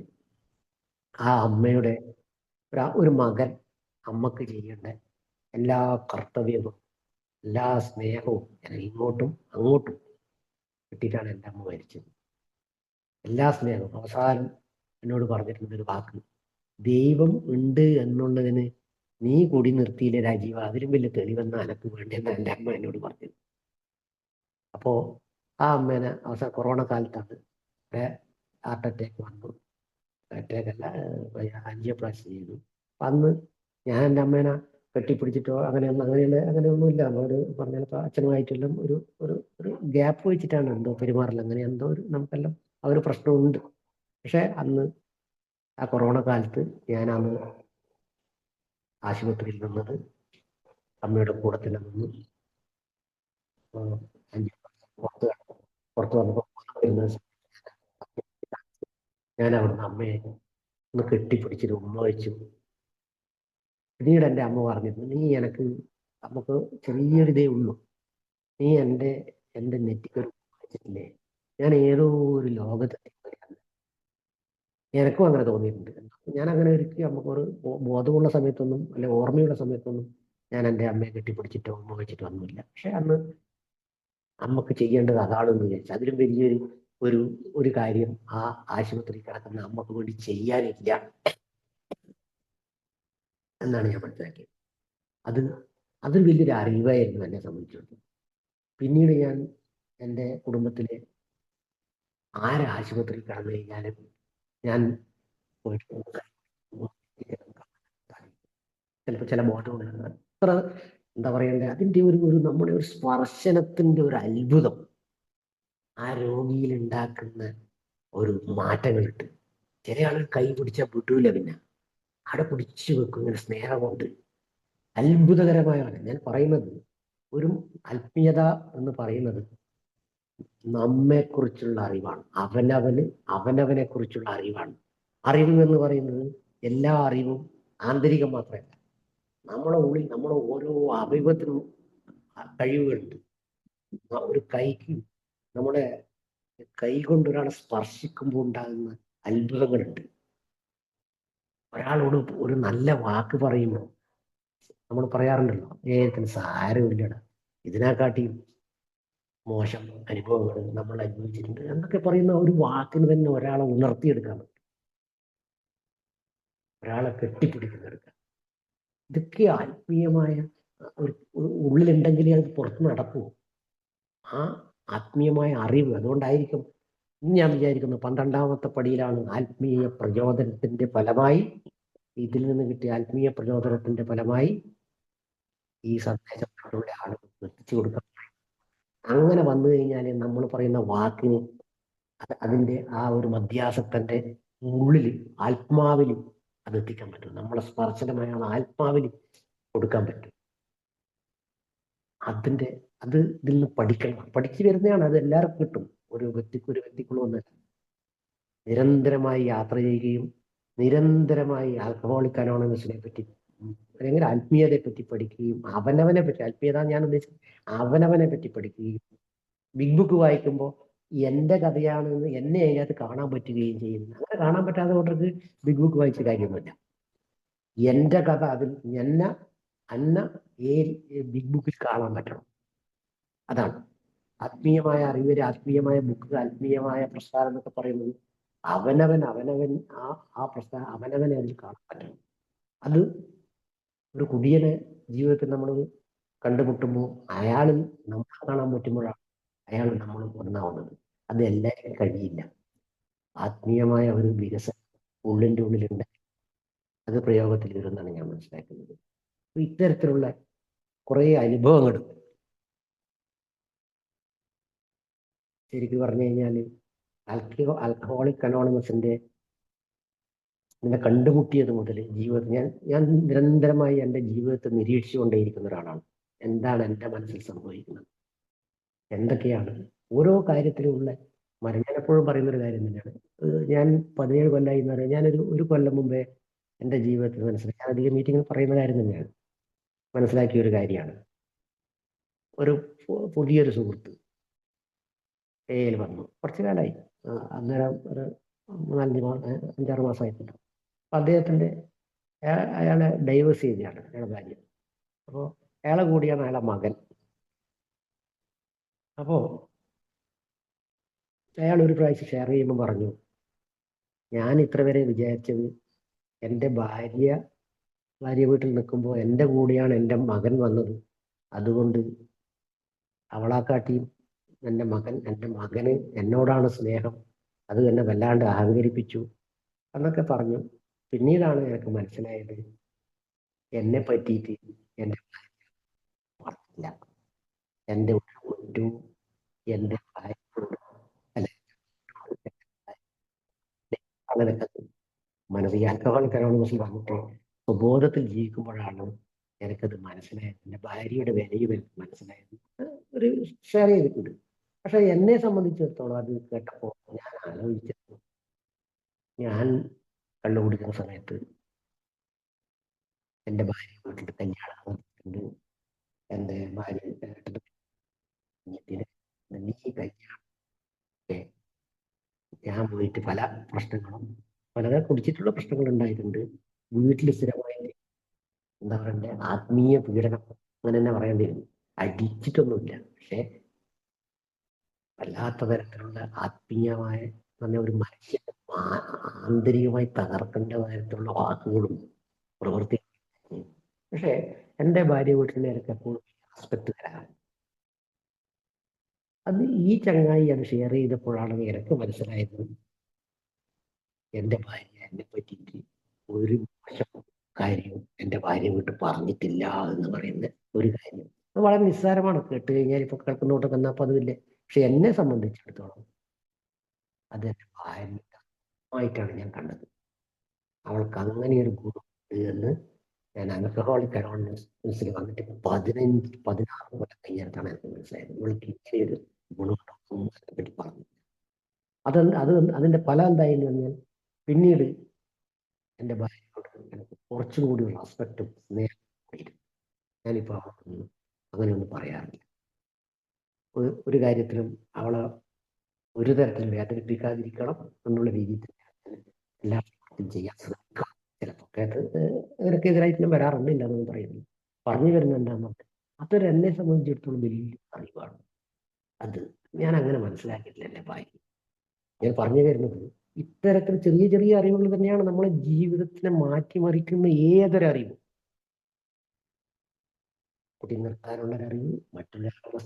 ആ അമ്മയുടെ ഒരു മകൻ അമ്മക്ക് ചെയ്യേണ്ട എല്ലാ കർത്തവ്യവും എല്ലാ സ്നേഹവും ഇങ്ങോട്ടും അങ്ങോട്ടും കിട്ടിയിട്ടാണ് എൻ്റെ അമ്മ മരിച്ചത്. എല്ലാ സ്നേഹവും അവസാനം എന്നോട് പറഞ്ഞിട്ടുള്ളൊരു വാക്ക്, ദൈവം ഉണ്ട് എന്നുള്ളതിന് നീ കൂടി നിർത്തിയില്ലേ രാജീവ, അതിലും വലിയ തെളിവെന്ന അനക്ക് വേണ്ടെന്ന് എൻ്റെ അമ്മ എന്നോട് പറഞ്ഞത്. അപ്പോ ആ അമ്മേനെ അവസാനം കൊറോണ കാലത്താണ് ഹാർട്ട് അറ്റാക്ക് വന്നു. അറ്റാക്കല്ല, ആൻജിയോപ്ലാസ്റ്റി ചെയ്തു. അന്ന് ഞാൻ എൻ്റെ അമ്മേനെ കെട്ടിപ്പിടിച്ചിട്ടോ അങ്ങനെയൊന്നുമില്ല. അവര് പറഞ്ഞപ്പോൾ അച്ഛനുമായിട്ടെല്ലാം ഒരു ഗ്യാപ്പ് വെച്ചിട്ടാണ് എന്തോ പെരുമാറില്ല, അങ്ങനെ എന്തോ നമുക്കെല്ലാം ആ ഒരു പ്രശ്നമുണ്ട്. പക്ഷെ അന്ന് ആ കൊറോണ കാലത്ത് ഞാനന്ന് ആശുപത്രിയിൽ നിന്നത് അമ്മയുടെ കൂടെ തന്നെ നിന്ന് പുറത്ത് വന്നപ്പോൾ ഞാൻ അവിടുന്ന് അമ്മയെ ഒന്ന് കെട്ടിപ്പിടിച്ചിട്ട് ഉമ്മ വെച്ചു. പിന്നീട് എൻ്റെ അമ്മ പറഞ്ഞിരുന്നു, നമുക്ക് ചെറിയൊരിതേ ഉള്ളൂ, നീ എൻ്റെ നെറ്റിക്കൊരു വെച്ചിട്ടില്ലേ, ഞാൻ ഏതോ ഒരു ലോകത്തെത്തി. എനിക്കും അങ്ങനെ തോന്നിയിട്ടുണ്ട്. ഞാൻ അങ്ങനെ ഒരിക്കലും നമുക്കൊരു ബോധമുള്ള സമയത്തൊന്നും അല്ലെ ഓർമ്മയുള്ള സമയത്തൊന്നും ഞാൻ എൻ്റെ അമ്മയെ കെട്ടിപ്പിടിച്ചിട്ടോ ഉമ്മ വെച്ചിട്ടോ ഒന്നുമില്ല. പക്ഷെ അന്ന് അമ്മക്ക് ചെയ്യേണ്ടത് അതാണെന്ന് വിചാരിച്ചു. അതിലും ഒരു കാര്യം ആ ആശുപത്രി കിടക്കുന്ന അമ്മക്ക് വേണ്ടി ചെയ്യാനില്ല എന്നാണ് ഞാൻ മനസ്സിലാക്കിയത്. അതൊരു വലിയൊരു അറിവായിരുന്നു എന്നെ സംബന്ധിച്ചിടത്തോളം. പിന്നീട് ഞാൻ എൻ്റെ കുടുംബത്തിലെ ആശുപത്രി കടന്നു കഴിഞ്ഞാലും ഞാൻ ചിലപ്പോൾ ചില ബോധമുണ്ട്. അത്ര എന്താ പറയണ്ടേ, അതിൻ്റെ നമ്മുടെ ഒരു സ്പർശനത്തിന്റെ ഒരു അത്ഭുതം ആ രോഗിയിൽ ഉണ്ടാക്കുന്ന ഒരു മാറ്റങ്ങളുണ്ട്. ചില ആളുകൾ കൈ പിടിച്ചാൽ വിടൂല, പിന്നെ അവിടെ പിടിച്ചു വെക്കും ഇങ്ങനെ സ്നേഹം കൊണ്ട്. അത്ഭുതകരമായാണ് ഞാൻ പറയുന്നത്. ഒരു ആത്മീയത എന്ന് പറയുന്നത് നമ്മെക്കുറിച്ചുള്ള അറിവാണ്, അവനവനെ കുറിച്ചുള്ള അറിവാണ്. അറിവ് എന്ന് പറയുന്നത് എല്ലാ അറിവും ആന്തരികം മാത്രമല്ല, നമ്മുടെ ഉള്ളിൽ നമ്മുടെ ഓരോ അവയവത്തിനും കഴിവുകളുണ്ട്. ഒരു നമ്മുടെ കൈ കൊണ്ട് ഒരാളെ സ്പർശിക്കുമ്പോൾ ഉണ്ടാകുന്ന അത്ഭുതങ്ങളുണ്ട്. ഒരാളോട് ഒരു നല്ല വാക്ക് പറയുമ്പോൾ നമ്മൾ പറയാറുണ്ടല്ലോ, ഏതിന് സാരമില്ലട, ഇതിനെക്കാട്ടിയും മോശം അനുഭവങ്ങൾ നമ്മൾ അനുഭവിച്ചിട്ടുണ്ട് എന്നൊക്കെ പറയുന്ന ഒരു വാക്കിന് തന്നെ ഒരാളെ ഉണർത്തിയെടുക്കാൻ പറ്റും, ഒരാളെ കെട്ടിപ്പിടിക്കുന്നെടുക്കാൻ. ഇതൊക്കെ ആത്മീയമായ ഒരു ഉള്ളിലുണ്ടെങ്കിലേ അത് പുറത്ത് നടക്കൂ. ആ ആത്മീയമായ അറിവ് അതുകൊണ്ടായിരിക്കും ഞാൻ വിചാരിക്കുന്നു 12ാമത്തെ പടിയിലാണ് ആത്മീയ പ്രചോദനത്തിന്റെ ഫലമായി, ഇതിൽ നിന്ന് കിട്ടിയ ആത്മീയ പ്രചോദനത്തിന്റെ ഫലമായി ഈ സന്ദേശത്തിലൂടെ ആളുകൾ എത്തിച്ചു കൊടുക്കാൻ. അങ്ങനെ വന്നു കഴിഞ്ഞാൽ നമ്മൾ പറയുന്ന വാക്കിന് അതിന്റെ ആ ഒരു മധ്യാസക്തന്റെ ഉള്ളിൽ ആത്മാവിൽ അത് എത്തിക്കാൻ പറ്റും. നമ്മളെ സ്പർശനമായ ആത്മാവിൽ കൊടുക്കാൻ പറ്റും. അത് ഇതിൽ നിന്ന് പഠിക്കണം. പഠിച്ചു വരുന്നതാണ്. അത് എല്ലാവർക്കും കിട്ടും. ഒരു വ്യക്തിക്കുള്ള ഒന്നല്ല. നിരന്തരമായി യാത്ര ചെയ്യുകയും നിരന്തരമായി ആൽക്കഹോളിക് അനോണിമസിനെ പറ്റി അല്ലെങ്കിൽ ആത്മീയതയെ പറ്റി പഠിക്കുകയും അവനവനെ പറ്റി, ആത്മീയത ഞാൻ ഉദ്ദേശിച്ചത് അവനവനെ പറ്റി പഠിക്കുകയും ബിഗ് ബുക്ക് വായിക്കുമ്പോൾ എന്റെ കഥയാണെന്ന് എന്നെ അതിനകത്ത് കാണാൻ പറ്റുകയും ചെയ്യുന്നു. അങ്ങനെ കാണാൻ പറ്റാതെ കൊണ്ടത് ബിഗ് ബുക്ക് വായിച്ച കാര്യമൊന്നുമില്ല. എന്റെ കഥ അതിൽ അന്ന ബിഗ് ബുക്കിൽ കാണാൻ പറ്റണം. അതാണ് ആത്മീയമായ അറിവ്, ആത്മീയമായ ബുക്ക്, ആത്മീയമായ പ്രസ്ഥാനം എന്നൊക്കെ പറയുന്നത് അവനവൻ ആ പ്രസ്ഥാനം അവനവനെ അതിൽ കാണാൻ പറ്റണം. അത് ഒരു കുടിയനെ ജീവിതത്തിൽ നമ്മൾ കണ്ടുമുട്ടുമ്പോൾ അയാളിൽ നമുക്ക് കാണാൻ പറ്റുമ്പോഴാണ് അയാൾ നമ്മൾ ഒന്നാവുന്നത്. അത് എല്ലാവരും കഴിയില്ല. ആത്മീയമായ ഒരു വികസനം ഉള്ളിൻ്റെ ഉള്ളിലുണ്ട്. അത് പ്രയോഗത്തിൽ വരുമെന്നാണ് ഞാൻ മനസ്സിലാക്കുന്നത്. ഇത്തരത്തിലുള്ള കുറെ അനുഭവങ്ങൾ ശരിക്കും പറഞ്ഞു കഴിഞ്ഞാൽ ആൽക്കഹോളിക് അനോണിമസിന്റെ കണ്ടുമുട്ടിയത് മുതൽ ജീവിതത്തിൽ ഞാൻ നിരന്തരമായി എൻ്റെ ജീവിതത്തെ നിരീക്ഷിച്ചുകൊണ്ടേയിരിക്കുന്ന ഒരാളാണ്. എന്താണ് എൻ്റെ മനസ്സിൽ സംഭവിക്കുന്നത്, എന്തൊക്കെയാണ് ഓരോ കാര്യത്തിലുമുള്ള ഞാൻ എപ്പോഴും പറയുന്നൊരു കാര്യം തന്നെയാണ്. ഞാൻ 17 കൊല്ലമായി എന്ന് പറയാം. ഞാനൊരു കൊല്ലം മുമ്പേ എൻ്റെ ജീവിതത്തിൽ മനസ്സിലാക്കി, ഞാൻ അധികം മീറ്റിങ്ങിൽ പറയുന്ന കാര്യം തന്നെയാണ്, മനസ്സിലാക്കിയ ഒരു കാര്യമാണ്. ഒരു പുതിയൊരു സുഹൃത്ത് എയിൽ വന്നു. കുറച്ചു കാലമായി, അന്നേരം ഒരു 5-6 മാസമായിട്ടുണ്ട്. അദ്ദേഹത്തിൻ്റെ അയാളെ ഡൈവേഴ്സ് ചെയ്തതാണ്, അയാളെ ഭാര്യ. അപ്പോൾ അയാളെ കൂടിയാണ് അയാളെ മകൻ. അപ്പോൾ അയാൾ ഒരു പ്രാവശ്യം ഷെയർ ചെയ്യുമ്പോൾ പറഞ്ഞു, ഞാൻ ഇത്ര വരെ വിചാരിച്ചത് എൻ്റെ ഭാര്യ വീട്ടിൽ നിൽക്കുമ്പോൾ എൻ്റെ കൂടെയാണ് എൻ്റെ മകൻ വന്നത്, അതുകൊണ്ട് അവളാക്കാട്ടിയും എൻ്റെ മകന് എന്നോടാണ് സ്നേഹം, അത് എന്നെ വല്ലാണ്ട് അഹങ്കരിപ്പിച്ചു എന്നൊക്കെ പറഞ്ഞു. പിന്നീടാണ് എനിക്ക് മനസ്സിലായത് എന്നെ പറ്റിയിട്ട് എൻ്റെ പറഞ്ഞില്ല. എൻ്റെ ഒരു കുറ്റവും എൻ്റെ അങ്ങനെയൊക്കെ മനസ്സിൽ ആൽക്കഹോളിക് അനോണിമസിൽ വന്നിട്ട് സ്വബോധത്തിൽ ജീവിക്കുമ്പോഴാണ് എനിക്കത് മനസ്സിലായത്. എൻ്റെ ഭാര്യയുടെ വിലയും എനിക്ക് മനസ്സിലായത്. ഒരു ഷെയർ ചെയ്തിട്ടുണ്ട്. പക്ഷെ എന്നെ സംബന്ധിച്ചിടത്തോളം അത് കേട്ടപ്പോൾ ഞാൻ ആലോചിച്ചത്, ഞാൻ കള്ളു കുടിക്കുന്ന സമയത്ത് എൻ്റെ ഭാര്യ വീട്ടിൽ കല്യാണം നടത്തിയിട്ടുണ്ട്. എൻ്റെ ഭാര്യ നീ കല്യാണം ഞാൻ പോയിട്ട് പല പ്രശ്നങ്ങളും വളരെ കുടിച്ചിട്ടുള്ള പ്രശ്നങ്ങൾ ഉണ്ടായിട്ടുണ്ട്. വീട്ടിൽ സ്ഥിരമായിട്ട് എന്താ പറയണ്ടേ, ആത്മീയ പീഡനം അങ്ങനെ തന്നെ പറയേണ്ടി വരും. അടിച്ചിട്ടൊന്നുമില്ല, പക്ഷെ വല്ലാത്ത തരത്തിലുള്ള ആത്മീയമായ ഒരു മനുഷ്യൻ ആന്തരികമായി തകർക്കേണ്ട തരത്തിലുള്ള വാക്കുകളും പ്രവൃത്തികളും. പക്ഷെ എൻ്റെ ഭാര്യ വീട്ടിൽ എനിക്ക് എപ്പോഴും റെസ്പെക്ട് തരാം. അത് ഈ ചങ്ങായി അത് ഷെയർ ചെയ്തപ്പോഴാണ് എനിക്ക് മനസ്സിലായത് എൻ്റെ ഭാര്യ എന്നെ പറ്റിയിട്ട് ഒരു മോശം കാര്യവും എൻ്റെ ഭാര്യ വീട്ടിൽ പറഞ്ഞിട്ടില്ല എന്ന് പറയുന്ന ഒരു കാര്യം. അത് വളരെ നിസ്സാരമാണ്, കേട്ട് കഴിഞ്ഞാൽ ഇപ്പൊ കേൾക്കുന്നോട്ട് തന്നപ്പോൾ അതുമില്ലേ. പക്ഷെ എന്നെ സംബന്ധിച്ചിടത്തോളം അത് എൻ്റെ ഭാര്യമായിട്ടാണ് ഞാൻ കണ്ടത്. അവൾക്ക് അങ്ങനെ ഒരു ഗുണമുണ്ട് എന്ന് ഞാൻ ആൽക്കഹോളിക് അനോണിമസിൽ വന്നിട്ട് 16 കൊല്ലം കഴിഞ്ഞിട്ടാണ് എനിക്ക് മനസ്സിലായത്. ഇവൾക്ക് ഇങ്ങനെ ഒരു ഗുണമുണ്ടാകും പറ്റി പറഞ്ഞു. അതിന്റെ ഫലം എന്തായെന്ന് പറഞ്ഞാൽ പിന്നീട് എൻ്റെ ഭാര്യയോട് എനിക്ക് കുറച്ചും കൂടി റെസ്പെക്റ്റും സ്നേഹം കൂടിയിരുന്നു. ഞാനിപ്പോൾ അവൾക്കൊന്നും അങ്ങനെയൊന്നും പറയാറില്ല. ഒരു കാര്യത്തിലും അവളെ ഒരു തരത്തിലും വേദനിപ്പിക്കാതിരിക്കണം എന്നുള്ള രീതിയിൽ എല്ലാ ചെയ്യാൻ ശ്രമിക്കാം. ചിലപ്പോൾ നിനക്കെതിരായിട്ടും വരാറുണ്ട്, ഇല്ലാന്നൊന്നും പറയുന്നു. പറഞ്ഞു വരുന്നത് എന്താണെന്ന് അതൊരു എന്നെ സംബന്ധിച്ചിടത്തോളം വലിയ അറിവാണ്. അത് ഞാൻ അങ്ങനെ മനസ്സിലാക്കിയിട്ടില്ല എൻ്റെ ഭാര്യ. ഞാൻ പറഞ്ഞു വരുന്നത് ഇത്തരത്തിൽ ചെറിയ ചെറിയ അറിവുകൾ തന്നെയാണ് നമ്മളെ ജീവിതത്തിനെ മാറ്റിമറിക്കുന്ന ഏതൊരു അറിവും. കുട്ടി നിർത്താനുള്ള അറിവ്, മറ്റുള്ളവരുടെ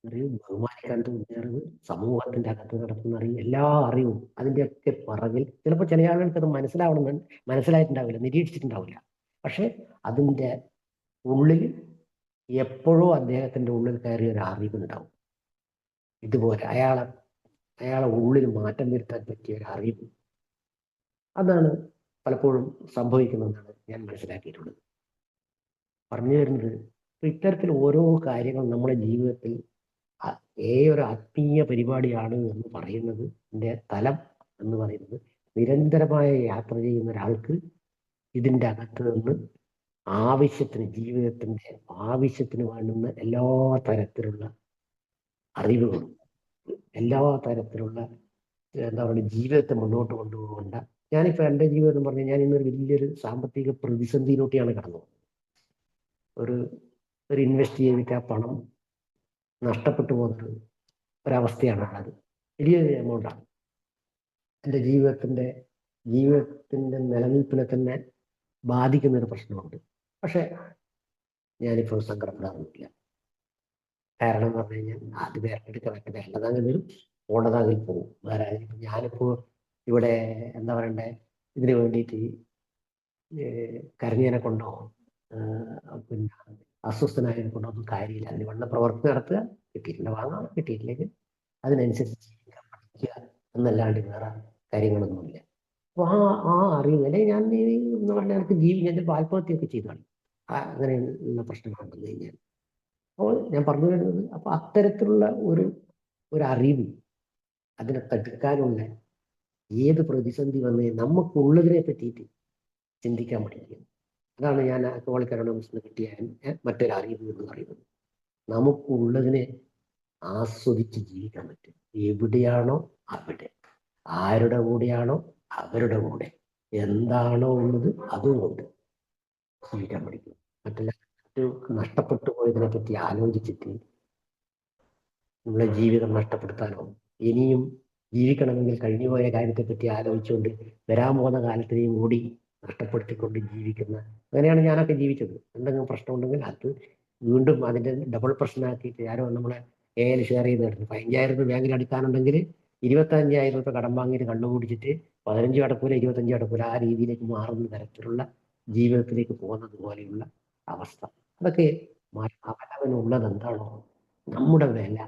അറിവ്, ബഹുമാനിക്കാൻ തോന്നിയ അറിവ്, സമൂഹത്തിന്റെ അകത്ത് നടത്തുന്ന അറിവ്, എല്ലാ അറിവും അതിൻ്റെയൊക്കെ പിറകിൽ ചിലപ്പോൾ ചില ആളുകൾക്ക് അത് മനസ്സിലായിട്ടുണ്ടാവില്ല, നിരീക്ഷിച്ചിട്ടുണ്ടാവില്ല. പക്ഷെ അതിൻ്റെ ഉള്ളിൽ എപ്പോഴോ അദ്ദേഹത്തിന്റെ ഉള്ളിൽ കയറിയ ഒരു അറിവുണ്ടാവും. ഇതുപോലെ അയാളെ ഉള്ളിൽ മാറ്റം വരുത്താൻ പറ്റിയ ഒരു അറിവ്. അതാണ് പലപ്പോഴും സംഭവിക്കുന്നതെന്നാണ് ഞാൻ മനസ്സിലാക്കിയിട്ടുള്ളത്. പറഞ്ഞു വരുന്നത് അപ്പൊ ഇത്തരത്തിൽ ഓരോ കാര്യങ്ങൾ നമ്മുടെ ജീവിതത്തിൽ ഒരു ആത്മീയ പരിപാടിയാണ് എന്ന് പറയുന്നത് തലം എന്ന് പറയുന്നത് നിരന്തരമായ യാത്ര ചെയ്യുന്ന ഒരാൾക്ക് ഇതിൻ്റെ അകത്ത് നിന്ന് ആവശ്യത്തിന് ജീവിതത്തിന്റെ ആവശ്യത്തിന് വേണ്ടുന്ന എല്ലാ തരത്തിലുള്ള അറിവുകളും എല്ലാ തരത്തിലുള്ള എന്താ പറയുക ജീവിതത്തെ മുന്നോട്ട് കൊണ്ടുപോകേണ്ട ഞാനിപ്പോൾ എൻ്റെ ജീവിതം എന്ന് പറഞ്ഞാൽ ഞാൻ ഇന്നൊരു വലിയൊരു സാമ്പത്തിക പ്രതിസന്ധിയിലൂടെയാണ് കടന്നു പോകുന്നത്. ഒരു ഇൻവെസ്റ്റ് ചെയ്തിട്ട് ആ പണം നഷ്ടപ്പെട്ടു പോകുന്ന ഒരവസ്ഥയാണ് ഉള്ളത്. വലിയൊരു എമൗണ്ടാണ്. എൻ്റെ ജീവിതത്തിന്റെ നിലനിൽപ്പിനെ തന്നെ ബാധിക്കുന്ന ഒരു പ്രശ്നമുണ്ട്. പക്ഷെ ഞാനിപ്പോൾ സങ്കടപ്പെടാറുമില്ല. കാരണം എന്ന് പറഞ്ഞു കഴിഞ്ഞാൽ അത് വേറെടുക്കാൻ പറ്റും, വേണ്ടതാങ്കിൽ വരും, ഓടതാങ്കിൽ പോകും. വേറെ ഞാനിപ്പോ ഇവിടെ എന്താ പറയണ്ടേ, ഇതിനു വേണ്ടിയിട്ട് കരഞ്ഞതിനെ കൊണ്ടോ പിന്നെ അസ്വസ്ഥനായതിനെ കൊണ്ടോ ഒന്നും കാര്യമില്ല. അതിന് വേണ്ട പ്രവർത്തനം നടത്തുക, കിട്ടിയിട്ടുണ്ട് വാങ്ങാം, കിട്ടിയിട്ടില്ലെങ്കിൽ അതിനനുസരിച്ച് ജീവിക്കാൻ പഠിക്കുക എന്നല്ലാണ്ട് വേറെ കാര്യങ്ങളൊന്നുമില്ല. അപ്പൊ ആ അറിവ് അല്ലെ ഞാൻ എന്ന് പറഞ്ഞാൽ എനിക്ക് ഞാൻ ചിലപ്പോൾ ആത്മഹത്യയൊക്കെ ചെയ്താണ് അങ്ങനെയുള്ള പ്രശ്നങ്ങൾ വന്നു കഴിഞ്ഞാൽ. അപ്പോൾ ഞാൻ പറഞ്ഞു വരുന്നത്, അപ്പൊ അത്തരത്തിലുള്ള ഒരു അറിവ് അതിനെ തടുക്കാനുള്ള ഏത് പ്രതിസന്ധി വന്ന് നമുക്കുള്ളതിനെ പറ്റിയിട്ട് ചിന്തിക്കാൻ പഠിക്കുക. അതാണ് ഞാൻ ആൽക്കഹോളിക് അനോണിമസിന് കിട്ടിയ മറ്റൊരു അറിവ് എന്ന് പറയുന്നത്. നമുക്കുള്ളതിനെ ആസ്വദിച്ച് ജീവിക്കാൻ പറ്റും. എവിടെയാണോ അവിടെ, ആരുടെ കൂടെയാണോ അവരുടെ കൂടെ, എന്താണോ ഉള്ളത് അതുകൊണ്ട് ജീവിക്കാൻ പഠിക്കും. മറ്റു നഷ്ടപ്പെട്ടു പോയതിനെ പറ്റി ആലോചിച്ചിട്ട് നമ്മളെ ജീവിതം നഷ്ടപ്പെടുത്താനോ ഇനിയും ജീവിക്കണമെങ്കിൽ കഴിഞ്ഞുപോയ കാര്യത്തെ പറ്റി ആലോചിച്ചുകൊണ്ട് വരാൻ പോകുന്ന കാലത്തിനെയും കൂടി നഷ്ടപ്പെടുത്തിക്കൊണ്ട് ജീവിക്കുന്ന, അങ്ങനെയാണ് ഞാനൊക്കെ ജീവിച്ചത്. എന്തെങ്കിലും പ്രശ്നമുണ്ടെങ്കിൽ അത് വീണ്ടും അതിന്റെ ഡബിൾ പ്രശ്നമാക്കിയിട്ട് ആരോ നമ്മളെ ഷെയർ ചെയ്ത് കിടന്നു. 15,000 രൂപ ബാങ്കിൽ അടിക്കാനുണ്ടെങ്കിൽ 25,000 രൂപ കടം വാങ്ങിയിട്ട് കണ്ണുകൂടിച്ചിട്ട് 15 അടക്കൂല 25 അടക്കൂല ആ രീതിയിലേക്ക് മാറുന്ന തരത്തിലുള്ള ജീവിതത്തിലേക്ക് പോകുന്നത് പോലെയുള്ള അവസ്ഥ. അതൊക്കെ അവനവനുള്ളത് എന്താണോ നമ്മുടെ വില.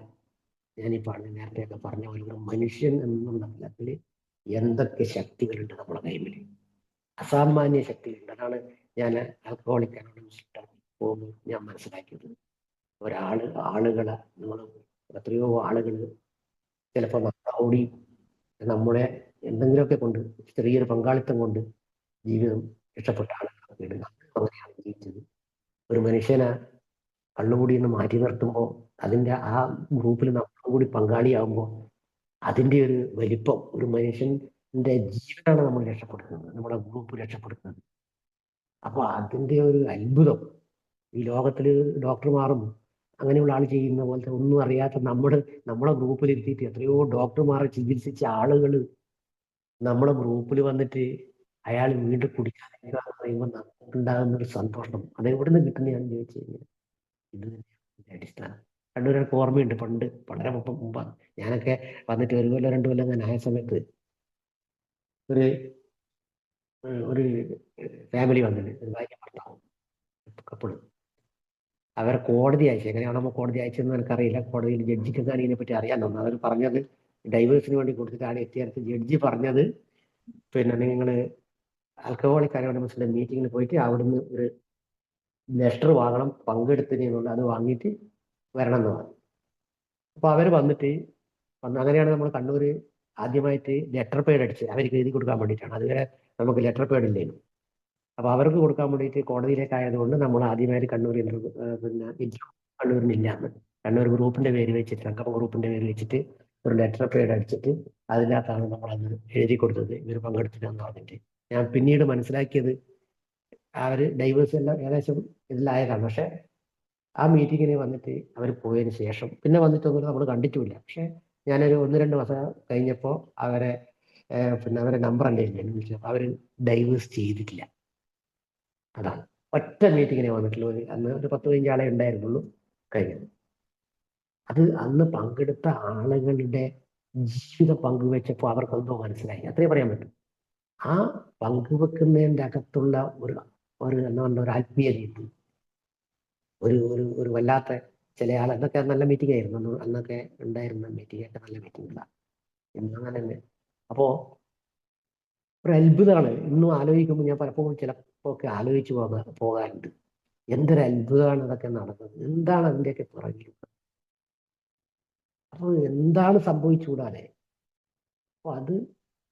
ഞാനീ നേരത്തെയൊക്കെ പറഞ്ഞ പോലെ ഒരു മനുഷ്യൻ എന്നുള്ള തലത്തിൽ എന്തൊക്കെ ശക്തികളുണ്ട് നമ്മുടെ കൈമിൽ, അസാമാന്യ ശക്തികളുണ്ട്. അതാണ് ഞാൻ ആൽക്കഹോളിക് അനോണിമസ് പോകുമ്പോൾ ഞാൻ മനസ്സിലാക്കിയത്. ആളുകളെ നമ്മൾ എത്രയോ ആളുകൾ ചിലപ്പോൾ നമ്മളോടി നമ്മളെ എന്തെങ്കിലുമൊക്കെ കൊണ്ട് ചെറിയൊരു പങ്കാളിത്തം കൊണ്ട് ജീവിതം രക്ഷപ്പെട്ട ആളുകളൊക്കെ അങ്ങനെയാണ് ജീവിച്ചത്. ഒരു മനുഷ്യനെ കള്ളുകൂടി നിന്ന് മാറ്റി നിർത്തുമ്പോൾ അതിൻ്റെ ആ ഗ്രൂപ്പിൽ നമ്മളും കൂടി പങ്കാളിയാകുമ്പോൾ അതിൻ്റെ ഒരു വലിപ്പം, ഒരു മനുഷ്യന്റെ ജീവനാണ് നമ്മൾ രക്ഷപ്പെടുത്തുന്നത്, നമ്മുടെ ഗ്രൂപ്പ് രക്ഷപ്പെടുത്തുന്നത്. അപ്പൊ അതിൻ്റെ ഒരു അത്ഭുതം ഈ ലോകത്തില് ഡോക്ടർമാരും അങ്ങനെയുള്ള ആൾ ചെയ്യുന്ന പോലത്തെ ഒന്നും അറിയാത്ത നമ്മളെ ഗ്രൂപ്പിൽ എത്തിയിട്ട് എത്രയോ ഡോക്ടർമാരെ ചികിത്സിച്ച ആളുകൾ നമ്മളെ ഗ്രൂപ്പിൽ വന്നിട്ട് അയാൾ വീണ്ടും കുടിക്കാതിരിക്കുക എന്ന് പറയുമ്പോൾ നമുക്കുണ്ടാകുന്ന ഒരു സന്തോഷം അത് എവിടെ നിന്ന് കിട്ടുന്നതാണെന്ന് ചോദിച്ചു കഴിഞ്ഞാൽ ഇത് തന്നെയാണ് അടിസ്ഥാനം. കണ്ണൂർ എനിക്ക് ഓർമ്മയുണ്ട്, പണ്ട് വളരെ മുമ്പാണ് ഞാനൊക്കെ വന്നിട്ട് 1 കൊല്ലം 2 കൊല്ലം ഞാൻ ആയ സമയത്ത് ഒരു ഫാമിലി വന്നിട്ട്, ഒരു ഭാര്യ ഭർത്താവും കപ്പിള്. അവരെ കോടതി അയച്ചു, എങ്ങനെയാണ് നമ്മൾ കോടതി അയച്ചതെന്ന് എനിക്കറിയില്ല. കോടതിയിൽ ജഡ്ജിക്കൊക്കെ ഇതിനെ പറ്റി അറിയാൻ തോന്നുന്നു. അവർ പറഞ്ഞത് ഡൈവേഴ്സിന് വേണ്ടി കൊടുത്തിട്ടാണ് എത്തിയത്. ജഡ്ജി പറഞ്ഞത് പിന്നെ നിങ്ങൾ ആൽക്കഹോളിക് അനോണിമസിന്റെ മീറ്റിങ്ങിന് പോയിട്ട് അവിടുന്ന് ഒരു ലെറ്റർ വാങ്ങണം, പങ്കെടുത്തതിനുള്ള അത് വാങ്ങിയിട്ട് വരണം എന്ന് പറഞ്ഞു. അപ്പൊ അവര് വന്നിട്ട് അങ്ങനെയാണ് നമ്മൾ കണ്ണൂർ ആദ്യമായിട്ട് ലെറ്റർ പേഡ് അടിച്ചത്. അവർക്ക് എഴുതി കൊടുക്കാൻ വേണ്ടിയിട്ടാണ്. അതുവരെ നമുക്ക് ലെറ്റർ പേഡ് ഇല്ലായിരുന്നു. അപ്പൊ അവർക്ക് കൊടുക്കാൻ വേണ്ടിയിട്ട് കോടതിയിലേക്ക് ആയതുകൊണ്ട് നമ്മൾ ആദ്യമായിട്ട് കണ്ണൂരിൽ കണ്ണൂരിനില്ലാന്ന് കണ്ണൂർ ഗ്രൂപ്പിന്റെ പേര് വെച്ചിട്ട്, സംഗമ ഗ്രൂപ്പിന്റെ പേര് വെച്ചിട്ട് ഒരു ലെറ്റർ പേഡ് അടിച്ചിട്ട് അതിനകത്താണ് നമ്മളന്ന് എഴുതി കൊടുത്തത് ഇവർ പങ്കെടുത്തില്ലെന്ന് പറഞ്ഞിട്ട്. ഞാൻ പിന്നീട് മനസ്സിലാക്കിയത് അവര് ഡൈവേഴ്സ് എല്ലാം ഏകദേശം ഇതിലായതാണ്. പക്ഷെ ആ മീറ്റിങ്ങിന് വന്നിട്ട് അവർ പോയതിന് ശേഷം പിന്നെ വന്നിട്ടൊന്നും നമ്മൾ കണ്ടിട്ടുമില്ല. പക്ഷെ ഞാനൊരു 1-2 മാസം കഴിഞ്ഞപ്പോൾ അവരെ നമ്പർ എൻ്റെ വിളിച്ചപ്പോൾ അവർ ഡൈവേഴ്സ് ചെയ്തിട്ടില്ല. അതാണ് ഒറ്റ മീറ്റിങ്ങിനെ വന്നിട്ടുള്ളൂ. അന്ന് ഒരു 10-15 ആളെ ഉണ്ടായിരുന്നുള്ളൂ കഴിഞ്ഞത്. അത് അന്ന് പങ്കെടുത്ത ആളുകളുടെ ജീവിതം പങ്കുവെച്ചപ്പോൾ അവർക്കെന്തോ മനസ്സിലായി, അത്രേ പറയാൻ പറ്റും. ആ പങ്കുവെക്കുന്നതിൻ്റെ അകത്തുള്ള എന്താ പറയുക, ഒരു ആത്മീയതയുണ്ട്. ഒരു വല്ലാത്ത ചില ആൾ അന്നൊക്കെ നല്ല മീറ്റിംഗ് ആയിരുന്നു. അന്നൊക്കെ ഉണ്ടായിരുന്ന മീറ്റിംഗ് ഒക്കെ നല്ല മീറ്റിംഗുകളാണ്. ഇന്നങ്ങനെ തന്നെ. അപ്പോ ഒരു അത്ഭുതമാണ്. ഇന്നും ആലോചിക്കുമ്പോൾ ഞാൻ പലപ്പോഴും ചിലപ്പോൾ ഒക്കെ ആലോചിച്ച് പോകാറുണ്ട്. എന്തൊരു അത്ഭുതമാണ് അതൊക്കെ നടന്നത്. എന്താണ് അതിൻ്റെയൊക്കെ പുറകിൽ? അപ്പോൾ എന്താണ് സംഭവിച്ചുകൂടാതെ? അപ്പോൾ അത്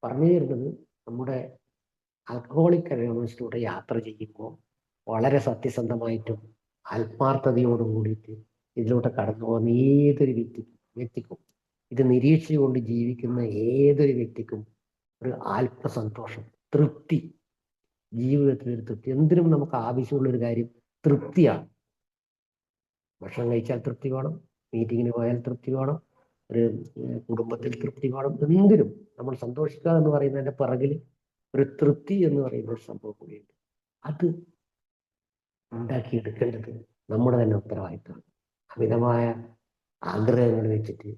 പറഞ്ഞു തരുന്നത് നമ്മുടെ ആൽക്കഹോളിക് അനോണിമസിലൂടെ യാത്ര ചെയ്യുമ്പോൾ വളരെ സത്യസന്ധമായിട്ടും ആത്മാർത്ഥതയോടും കൂടിയിട്ട് ഇതിലൂടെ കടന്നു പോകുന്ന ഏതൊരു വ്യക്തിക്കും ഇത് നിരീക്ഷിച്ചുകൊണ്ട് ജീവിക്കുന്ന ഏതൊരു വ്യക്തിക്കും ഒരു ആത്മസന്തോഷം, തൃപ്തി, ജീവിതത്തിൽ ഒരു തൃപ്തി. എന്തിനും നമുക്ക് ആവശ്യമുള്ളൊരു കാര്യം തൃപ്തിയാണ്. ഭക്ഷണം കഴിച്ചാൽ തൃപ്തി വേണം, മീറ്റിങ്ങിന് പോയാൽ തൃപ്തി വേണം, ഒരു കുടുംബത്തിൽ തൃപ്തി വേണം. എന്തിനും നമ്മൾ സന്തോഷിക്കുക എന്ന് പറയുന്നതിന്റെ പിറകിൽ ഒരു തൃപ്തി എന്ന് പറയുന്ന ഒരു സംഭവം കൂടിയുണ്ട്. അത് ഉണ്ടാക്കിയെടുക്കേണ്ടത് നമ്മുടെ തന്നെ ഉത്തരവാദിത്തമാണ്. അമിതമായ ആഗ്രഹങ്ങൾ വെച്ചിട്ട്,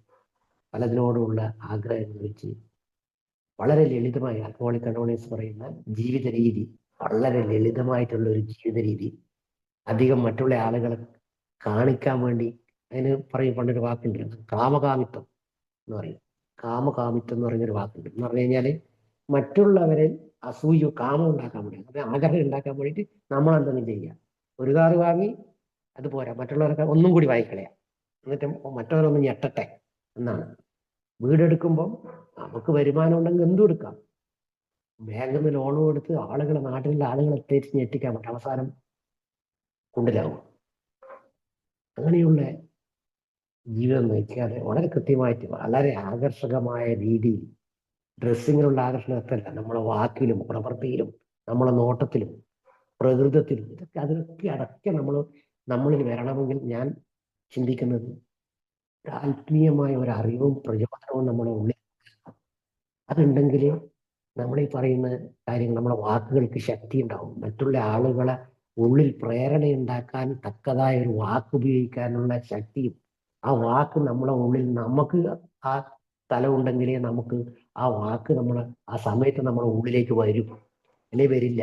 പലതിനോടുള്ള ആഗ്രഹങ്ങൾ വെച്ച് വളരെ ലളിതമായ ആൽക്കഹോളിക് അനോണിമസ് പറയുന്ന ജീവിത രീതി, വളരെ ലളിതമായിട്ടുള്ള ഒരു ജീവിത രീതി, അധികം മറ്റുള്ള ആളുകളെ കാണിക്കാൻ വേണ്ടി, അതിന് പറയും പണ്ടൊരു വാക്കുണ്ട്, കാമകാമിത്വം എന്ന് പറയും. കാമകാമിത്വം എന്ന് പറഞ്ഞൊരു വാക്കുണ്ട്. എന്ന് പറഞ്ഞു കഴിഞ്ഞാല് മറ്റുള്ളവരെ അസൂയ, കാമം ഉണ്ടാക്കാൻ വേണ്ടി, അത് ആഗ്രഹം ഉണ്ടാക്കാൻ വേണ്ടിയിട്ട് നമ്മൾ എന്തെങ്കിലും ചെയ്യുക. ഒരു കാറ് വാങ്ങി അത് പോരാ, മറ്റുള്ളവരൊക്കെ ഒന്നും കൂടി വാങ്ങിക്കളയാം, എന്നിട്ട് മറ്റവരൊന്നും ഞെട്ടട്ടെ എന്നാണ്. വീടെടുക്കുമ്പം നമുക്ക് വരുമാനം ഉണ്ടെങ്കിൽ എന്തും എടുക്കാം. ബാങ്കിൽ നിന്ന് ലോണും എടുത്ത് ആളുകളെ, നാട്ടിലുള്ള ആളുകളെ തേച്ച് ഞെട്ടിക്കാൻ പറ്റും. അവസാനം കുണ്ടിലാവും. അങ്ങനെയുള്ള ജീവിതം നയിക്കാതെ വളരെ കൃത്യമായിട്ട് വളരെ ആകർഷകമായ രീതിയിൽ, ഡ്രസ്സിങ്ങിലുള്ള ആകർഷണത്തല്ല, നമ്മളെ വാക്കിലും പ്രവൃത്തിയിലും നമ്മളെ നോട്ടത്തിലും പ്രകൃതത്തിലും, അതൊക്കെ അടക്കെ നമ്മളിൽ വരണമെങ്കിൽ ഞാൻ ചിന്തിക്കുന്നത് ആത്മീയമായ ഒരു അറിവും പ്രചോദനവും നമ്മുടെ ഉള്ളിൽ അതുണ്ടെങ്കിൽ നമ്മൾ ഈ പറയുന്ന കാര്യങ്ങൾ, നമ്മളെ വാക്കുകൾക്ക് ശക്തി ഉണ്ടാവും. മറ്റുള്ള ആളുകളെ ഉള്ളിൽ പ്രേരണ ഉണ്ടാക്കാൻ തക്കതായ ഒരു വാക്ക് ഉപയോഗിക്കാനുള്ള ശക്തിയും, ആ വാക്ക് നമ്മളെ ഉള്ളിൽ, നമുക്ക് ആ സ്ഥലം ഉണ്ടെങ്കിലേ നമുക്ക് ആ വാക്ക് ആ സമയത്ത് നമ്മുടെ ഉള്ളിലേക്ക് വരും, അല്ലെ വരില്ല.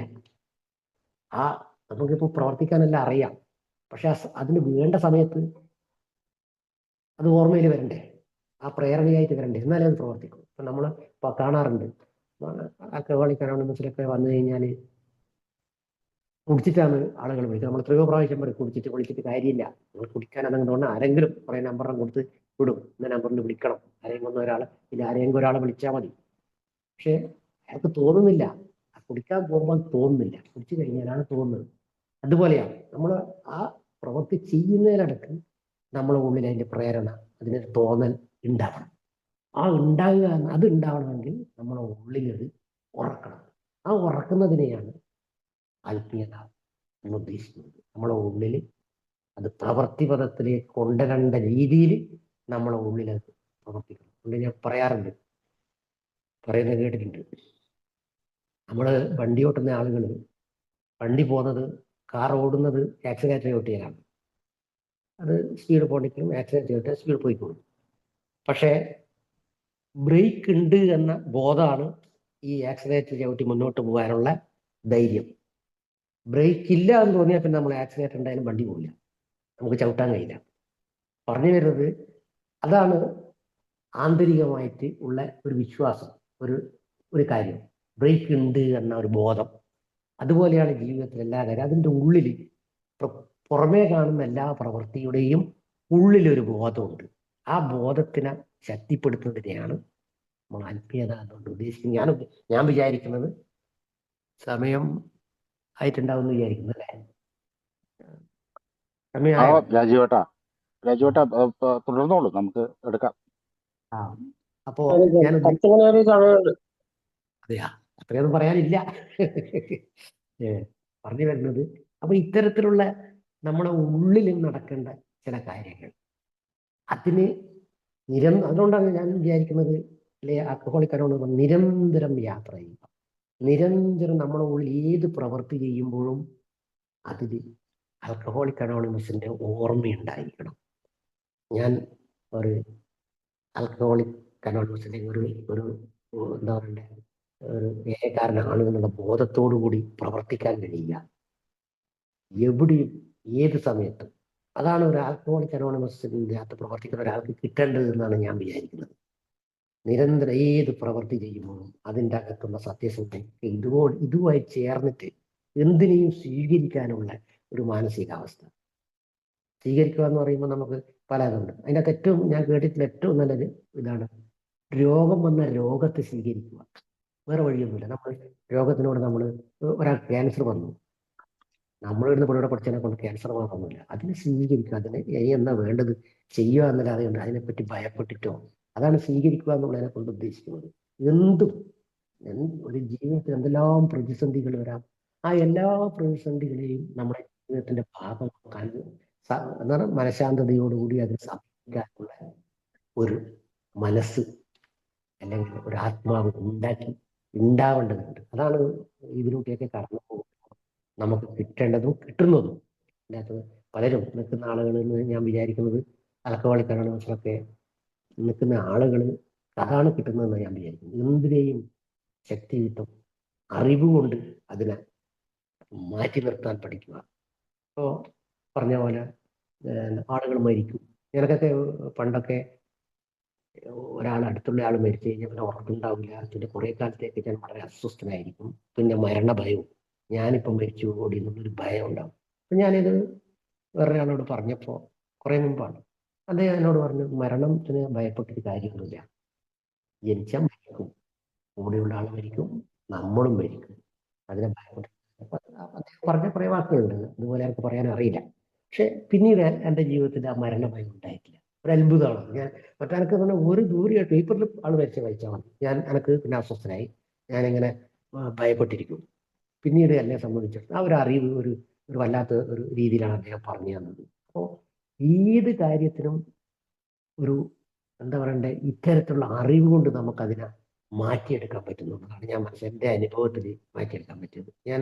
നമുക്കിപ്പോൾ പ്രവർത്തിക്കാനെല്ലാം അറിയാം, പക്ഷെ അതിന് വേണ്ട സമയത്ത് അത് ഓർമ്മയിൽ വരണ്ടേ, ആ പ്രേരണയായിട്ട് വരണ്ടേ, എന്നാലേ അത് പ്രവർത്തിക്കും. ഇപ്പൊ നമ്മൾ കാണാറുണ്ട്, ആൽക്കഹോളിക് അനോണിമസിലൊക്കെ വന്നു കഴിഞ്ഞാൽ കുടിച്ചിട്ടാണ് ആളുകൾ വിളിക്കുന്നത്. നമ്മൾ എത്രയോ പ്രാവശ്യം പറയും വിളിച്ചിട്ട് കാര്യമില്ല, നിങ്ങൾ കുടിക്കാൻ അതുകൊണ്ട് ആരെങ്കിലും കുറെ നമ്പറിനെ കൊടുത്ത് വിടും, ഇന്ന നമ്പറിൽ വിളിക്കണം, ആരെങ്കിലും ഒരാളെ, ഇല്ല ആരെങ്കിലും ഒരാളെ വിളിച്ചാൽ മതി. പക്ഷെ അയാൾക്ക് തോന്നുന്നില്ല, കുടിക്കാൻ പോകുമ്പോൾ തോന്നുന്നില്ല, കുടിച്ചു കഴിഞ്ഞാലാണ് തോന്നുന്നത്. അതുപോലെയാണ് നമ്മൾ ആ പ്രവൃത്തി ചെയ്യുന്നതിനിടക്ക് നമ്മളെ ഉള്ളിൽ അതിന്റെ പ്രേരണ, അതിനൊരു തോന്നൽ ഉണ്ടാവണം. അത് ഉണ്ടാവണമെങ്കിൽ നമ്മളെ ഉള്ളിലത് ഉറക്കണം. ആ ഉറക്കുന്നതിനെയാണ് ആത്മീയത എന്ന് ഉദ്ദേശിക്കുന്നത്. നമ്മളെ ഉള്ളിൽ അത് പ്രവൃത്തിപഥത്തിലേക്ക് കൊണ്ടുവരേണ്ട രീതിയിൽ നമ്മളെ ഉള്ളിൽ അത് പ്രവർത്തിക്കണം. അതുകൊണ്ട് ഞാൻ പറയുന്നത് കേട്ടിട്ടുണ്ട്, നമ്മള് വണ്ടി ഓട്ടുന്ന ആളുകൾ വണ്ടി പോകുന്നത്, കാർ ഓടുന്നത് ആക്സിലേറ്റർ ചവിട്ടിയാലാണ്. അത് സ്പീഡ് പോകണമെങ്കിലും ആക്സിലേറ്റർ ചവിട്ടിയാൽ സ്പീഡ് പോയിക്കോളും. പക്ഷേ ബ്രേക്ക് ഉണ്ട് എന്ന ബോധമാണ് ഈ ആക്സിലേറ്റർ ചവിട്ടി മുന്നോട്ട് പോകാനുള്ള ധൈര്യം. ബ്രേക്ക് ഇല്ല എന്ന് തോന്നിയാൽ പിന്നെ നമ്മൾ ആക്സിലേറ്റർ ഉണ്ടായാലും വണ്ടി പോകില്ല, നമുക്ക് ചവിട്ടാൻ കഴിയില്ല. പറഞ്ഞു വരുന്നത് അതാണ് ആന്തരികമായിട്ട് ഉള്ള ഒരു വിശ്വാസം, ഒരു കാര്യം, ബ്രേക്ക് ഉണ്ട് എന്ന ഒരു ബോധം. അതുപോലെയാണ് ജീവിതത്തിൽ എല്ലാ കാര്യം. അതിൻ്റെ ഉള്ളിൽ പുറമേ കാണുന്ന എല്ലാ പ്രവൃത്തിയുടെയും ഉള്ളിലൊരു ബോധമുണ്ട്. ആ ബോധത്തിനെ ശക്തിപ്പെടുത്തുന്നതിനെയാണ് നമ്മൾ ആത്മീയത എന്നുകൊണ്ട് ഉദ്ദേശിക്കുന്നത്. ഞാൻ വിചാരിക്കുന്നത് സമയം ആയിട്ടുണ്ടാവും വിചാരിക്കുന്നു, അല്ലേ? രാജീവേട്ടാ തുടർന്നോളൂ, നമുക്ക് എടുക്കാം. അപ്പോ ഞാൻ അതെയാ, അത്രയൊന്നും പറയാനില്ല. പറഞ്ഞു വരുന്നത്, അപ്പൊ ഇത്തരത്തിലുള്ള നമ്മുടെ ഉള്ളിൽ നടക്കേണ്ട ചില കാര്യങ്ങൾ, അതിന് അതുകൊണ്ടാണ് ഞാൻ വിചാരിക്കുന്നത്, അല്ലെ, ആൽക്കഹോളിക് അനോണിമസ് നിരന്തരം യാത്ര ചെയ്യുക, നിരന്തരം നമ്മുടെ ഉള്ളിൽ ഏത് പ്രവൃത്തി ചെയ്യുമ്പോഴും അതിൽ ആൽക്കഹോളിക് അനോണിമസിന്റെ ഓർമ്മയുണ്ടായിരിക്കണം. ഞാൻ ഒരു ആൽക്കഹോളിക് അനോണിമസിന്റെ ഒരു എന്താ പറയണ്ടേ, ഒരു ഏകാരനാണ് എന്നുള്ള ബോധത്തോടു കൂടി പ്രവർത്തിക്കാൻ കഴിയുക എവിടെയും ഏത് സമയത്തും. അതാണ് ഒരു ആൽക്കഹോളിക് അനോണിമസിന്റെ അകത്ത് പ്രവർത്തിക്കുന്ന ഒരാൾക്ക് കിട്ടേണ്ടത് എന്നാണ് ഞാൻ വിചാരിക്കുന്നത്. നിരന്തരം ഏത് പ്രവൃത്തി ചെയ്യുമ്പോഴും അതിൻ്റെ അകത്തുള്ള സത്യസന്ധത ഇതുമായി ചേർന്നിട്ട് എന്തിനേയും സ്വീകരിക്കാനുള്ള ഒരു മാനസികാവസ്ഥ. സ്വീകരിക്കുക എന്ന് പറയുമ്പോൾ നമുക്ക് പലതുണ്ട്. അതിനകത്ത് ഏറ്റവും ഞാൻ കേട്ടിട്ടുള്ള ഏറ്റവും നല്ലൊരു ഇതാണ് രോഗം വന്ന രോഗത്തെ സ്വീകരിക്കുക. വേറെ വഴിയൊന്നുമില്ല. നമ്മൾ രോഗത്തിനോട് നമ്മൾ ഒരാൾ ക്യാൻസർ വന്നു, നമ്മളിവിടുന്ന് ഇവിടെ പഠിച്ചതിനെ കൊണ്ട് ക്യാൻസർ മാറുന്നില്ല. അതിനെ സ്വീകരിക്കുക, അതിനെ എന്താ വേണ്ടത് ചെയ്യുക എന്നല്ലാതെ അതിനെപ്പറ്റി ഭയപ്പെട്ടിട്ടോ, അതാണ് സ്വീകരിക്കുക എന്നുള്ളതിനെ കൊണ്ട് ഉദ്ദേശിക്കുന്നത്. എന്തും ഒരു ജീവിതത്തിൽ എന്തെല്ലാം പ്രതിസന്ധികൾ വരാം, ആ എല്ലാ പ്രതിസന്ധികളെയും നമ്മുടെ ജീവിതത്തിന്റെ ഭാഗമാക്കാൻ എന്താണ് മനഃശാന്തതയോടുകൂടി അതിനെ സമീപിക്കാനുള്ള ഒരു മനസ്സ് അല്ലെങ്കിൽ ഒരു ആത്മാവ് ഉണ്ടാവേണ്ടതുണ്ട്. അതാണ് ഇതിലൂടെയൊക്കെ കടന്നു പോകുന്നത് നമുക്ക് കിട്ടേണ്ടതും കിട്ടുന്നതും. അതിനകത്ത് പലരും നിൽക്കുന്ന ആളുകൾ എന്ന് ഞാൻ വിചാരിക്കുന്നത് അലക്കവാളിക്കാരാണ് മനസ്സിലൊക്കെ നിൽക്കുന്ന ആളുകൾ അതാണ് കിട്ടുന്നതെന്ന് ഞാൻ വിചാരിക്കുന്നു. എന്തിനേയും ശക്തി കിട്ടും, അറിവ് കൊണ്ട് അതിനെ മാറ്റി നിർത്താൻ പഠിക്കുക. ഇപ്പോൾ പറഞ്ഞ പോലെ ആളുകൾ മരിക്കും. ഞാനൊക്കെ പണ്ടൊക്കെ ഒരാൾ അടുത്തുള്ള ആൾ മരിച്ചു കഴിഞ്ഞാൽ പിന്നെ ഉറപ്പുണ്ടാവില്ല. പിന്നെ കുറേ കാലത്തേക്ക് ഞാൻ വളരെ അസ്വസ്ഥനായിരിക്കും. പിന്നെ മരണഭയവും, ഞാനിപ്പം മരിച്ചു കൂടി എന്നുള്ളൊരു ഭയം ഉണ്ടാവും. അപ്പം ഞാനിത് വേറൊരാളോട് പറഞ്ഞപ്പോൾ കുറേ മുമ്പാണ്, അദ്ദേഹം എന്നോട് പറഞ്ഞു, മരണത്തിന് ഭയപ്പെട്ടിട്ട് കാര്യമൊന്നുമില്ല. ജനിച്ചാൽ മരിക്കും, കൂടെയുള്ള ആൾ മരിക്കും, നമ്മളും മരിക്കും, അതിനെ ഭയപ്പെട്ട്. അദ്ദേഹം പറഞ്ഞ കുറേ വാക്കുകളുണ്ട്, അതുപോലെ എനിക്ക് പറയാൻ അറിയില്ല. പക്ഷെ പിന്നീട് എൻ്റെ ജീവിതത്തിൽ ആ മരണഭയം ഉണ്ടായിട്ടില്ല. ഒരു അത്ഭുതമാണ്. ഞാൻ മറ്റെനിക്ക് പറഞ്ഞാൽ ഒരു ദൂരെ പേപ്പറിൽ ആൾ മരിച്ച കഴിച്ചാൽ മതി, എനിക്ക് പിന്നെ അസ്വസ്ഥനായി, ഞാനിങ്ങനെ ഭയപ്പെട്ടിരിക്കും. പിന്നീട് എന്നെ സംബന്ധിച്ചിടത്തോളം ആ ഒരു അറിവ് ഒരു വല്ലാത്ത ഒരു രീതിയിലാണ് അദ്ദേഹം പറഞ്ഞു തന്നത്. അപ്പോൾ ഏത് കാര്യത്തിനും ഒരു എന്താ പറയണ്ടേ, ഇത്തരത്തിലുള്ള അറിവ് കൊണ്ട് നമുക്കതിനെ മാറ്റിയെടുക്കാൻ പറ്റുന്നതാണ്. ഞാൻ എൻ്റെ അനുഭവത്തിൽ മാറ്റിയെടുക്കാൻ പറ്റിയത്. ഞാൻ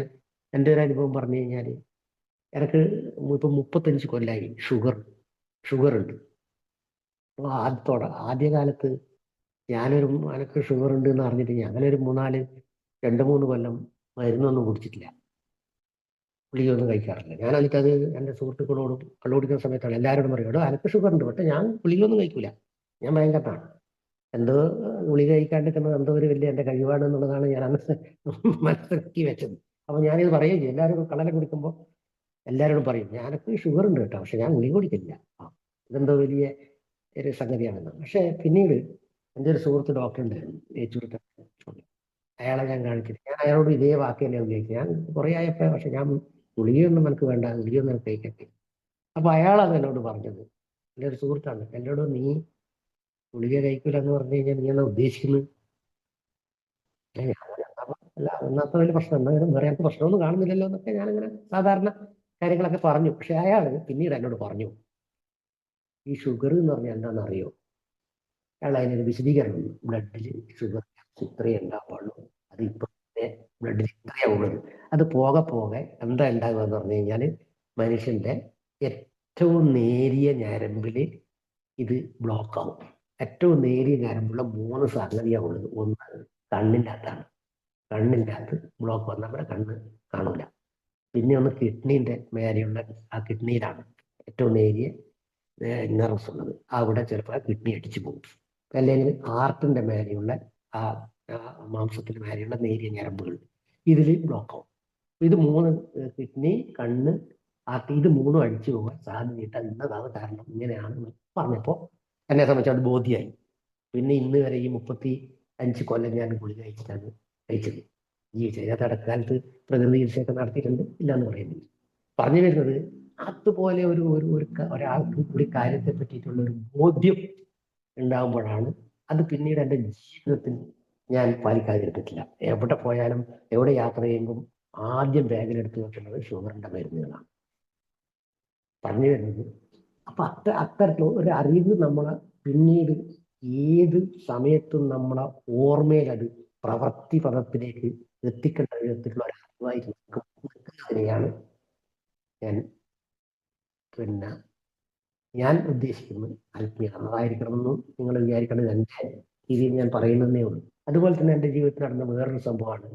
എൻ്റെ ഒരു അനുഭവം പറഞ്ഞു കഴിഞ്ഞാൽ, എനിക്ക് ഇപ്പം 35 കൊല്ലമായി ഷുഗർ ഉണ്ട്. അപ്പോൾ ആദ്യകാലത്ത് എനിക്ക് ഷുഗർ ഉണ്ട് എന്ന് അറിഞ്ഞിട്ട് ഞാനൊരു 2-3 കൊല്ലം മരുന്നൊന്നും കുടിച്ചിട്ടില്ല, ഗുളികയൊന്നും കഴിക്കാറില്ല. ഞാൻ എനിക്കത് എൻ്റെ സുഹൃത്തുക്കളോടും കണ്ടുപിടിക്കുന്ന സമയത്താണ് എല്ലാവരോടും പറയുമോ, എനിക്ക് ഷുഗർ ഉണ്ട്, പക്ഷെ ഞാൻ ഗുളികയൊന്നും കഴിക്കില്ല, ഞാൻ ഭയങ്കരമാണ്, എന്തോ ഗുളിക കഴിക്കാണ്ടിരിക്കുന്നത് എന്തോ ഒരു വലിയ എൻ്റെ കഴിവാണ് എന്നുള്ളതാണ് ഞാൻ അന്ന് മനസ്സിലാക്കി വെച്ചത്. അപ്പോൾ ഞാനിത് പറയുകയും ചെയ്യും. എല്ലാവരും കള്ളനെ കുടിക്കുമ്പോൾ എല്ലാവരോടും പറയും, ഞാനൊക്കെ ഷുഗർ ഉണ്ട് കേട്ടോ, പക്ഷെ ഞാൻ ഗുളിക കുടിക്കില്ല, ഇതെന്തോ വലിയ ഒരു സംഗതിയാണെന്ന്. പക്ഷെ പിന്നീട് എൻ്റെ ഒരു സുഹൃത്ത് ഡോക്ടർ ഉണ്ടായിരുന്നു, അയാളെ ഞാൻ കാണിച്ചിട്ട് ഞാൻ അയാളോട് ഇതേ വാക്ക് തന്നെ ഉപയോഗിക്കും. ഞാൻ കുറേ ആയപ്പോൾ, പക്ഷെ ഞാൻ ഗുളികയൊന്നും എനിക്ക് വേണ്ട, ഗുളികയൊന്നും എനിക്ക് കഴിക്കട്ടെ. അപ്പൊ അയാളാണ് എന്നോട് പറഞ്ഞത്, എൻ്റെ ഒരു സുഹൃത്താണ്, എന്നോട് നീ ഗുളിക കഴിക്കില്ല എന്ന് പറഞ്ഞു കഴിഞ്ഞാൽ നീ എന്നാ ഉദ്ദേശിക്കുന്നത്? അല്ല ഒന്നാമത്തെ വലിയ പ്രശ്നം, എന്നാലും വേറെ എനിക്ക് പ്രശ്നമൊന്നും കാണുന്നില്ലല്ലോ എന്നൊക്കെ ഞാനിങ്ങനെ സാധാരണ കാര്യങ്ങളൊക്കെ പറഞ്ഞു. പക്ഷെ അയാൾ പിന്നീട് എന്നോട് പറഞ്ഞു, ഈ ഷുഗർ എന്ന് പറഞ്ഞാൽ എന്താണെന്ന് അറിയോ? അയാൾ അതിനൊരു വിശദീകരണം, ബ്ലഡിൽ ഷുഗർ ഇത്രയേ ഉണ്ടാവുള്ളൂ, അത് ഇപ്പൊ ബ്ലഡിൽ ഇത്രയാ ഉള്ളത്, അത് പോകെ പോകെ എന്താ ഉണ്ടാകുക എന്ന് പറഞ്ഞു കഴിഞ്ഞാൽ മനുഷ്യന്റെ ഏറ്റവും നേരിയ ഞരമ്പിൽ ഇത് ബ്ലോക്ക് ആവും. ഏറ്റവും നേരിയ ഞരമ്പുള്ള 3 സംഗതിയാണ് ഉള്ളത്. ഒന്ന് കണ്ണിൻ്റെ അകത്താണ്, കണ്ണിൻ്റെ അകത്ത് ബ്ലോക്ക് വന്നാൽ നമ്മുടെ കണ്ണ് കാണൂല. പിന്നെ ഒന്ന് കിഡ്നീൻ്റെ മേലെയുള്ള ആ കിഡ്നിയിലാണ് ഏറ്റവും നേരിയ നെർവ്സ് ഉള്ളത്, അവിടെ ചിലപ്പോൾ കിഡ്നി അടിച്ചു പോകും. അല്ലെങ്കിൽ ഹാർട്ടിന്റെ മേലെയുള്ള ആ മാംസത്തിന് മേലെയുള്ള നേരിയ ഞരമ്പുകൾ ഇതിൽ ബ്ലോക്ക് ആവും. ഇത് 3 കിഡ്നി, കണ്ണ്, ഹാർട്ട്, ഇത് 3 അടിച്ചു പോകാൻ സാധ്യതയിട്ട് ഇന്നതാണ് കാരണം, ഇങ്ങനെയാണെന്ന് പറഞ്ഞപ്പോൾ എന്നെ സംബന്ധിച്ച് അത് ബോധ്യമായി. പിന്നെ ഇന്ന് വരെ ഈ 35 കൊല്ലം ഞാൻ ഗുളിക കഴിച്ചത് ജീവിച്ചത്. അതിനകത്ത് ഇടക്കാലത്ത് പ്രകൃതി ചികിത്സയൊക്കെ നടത്തിയിട്ടുണ്ട്, ഇല്ലാന്ന് പറയുന്നില്ല. പറഞ്ഞു വരുന്നത്, അതുപോലെ ഒരാൾക്ക് ഒരു കാര്യത്തെ പറ്റിയിട്ടുള്ള ഒരു ബോധ്യം ഉണ്ടാകുമ്പോഴാണ് അത് പിന്നീട് എൻ്റെ ജീവിതത്തിൽ ഞാൻ പാലിക്കാതിരുന്നിട്ടില്ല. എവിടെ പോയാലും എവിടെ യാത്ര ചെയ്യുമ്പം ആദ്യം ബാഗിലെടുത്ത് വെക്കുന്നത് ഷുഗറിന്റെ മരുന്നുകളാണ്. പറഞ്ഞു വരുന്നത് അപ്പൊ അത്തരത്തിലുള്ള ഒരു അറിവ് നമ്മളെ പിന്നീട് ഏത് സമയത്തും നമ്മളെ ഓർമ്മയിൽ അത് പ്രവൃത്തി പദത്തിലേക്ക് എത്തിക്കേണ്ട വിധത്തിലുള്ള ഒരു അറിവായിരിക്കും. ഞാൻ ഉദ്ദേശിക്കുന്നത് ആത്മീയ അതായിരിക്കണമെന്നും നിങ്ങൾ വിചാരിക്കേണ്ടത് എൻ്റെ രീതിയിൽ ഞാൻ പറയുന്നതേ ഉള്ളൂ. അതുപോലെ തന്നെ എൻ്റെ ജീവിതത്തിൽ നടന്ന വേറൊരു സംഭവമാണ്,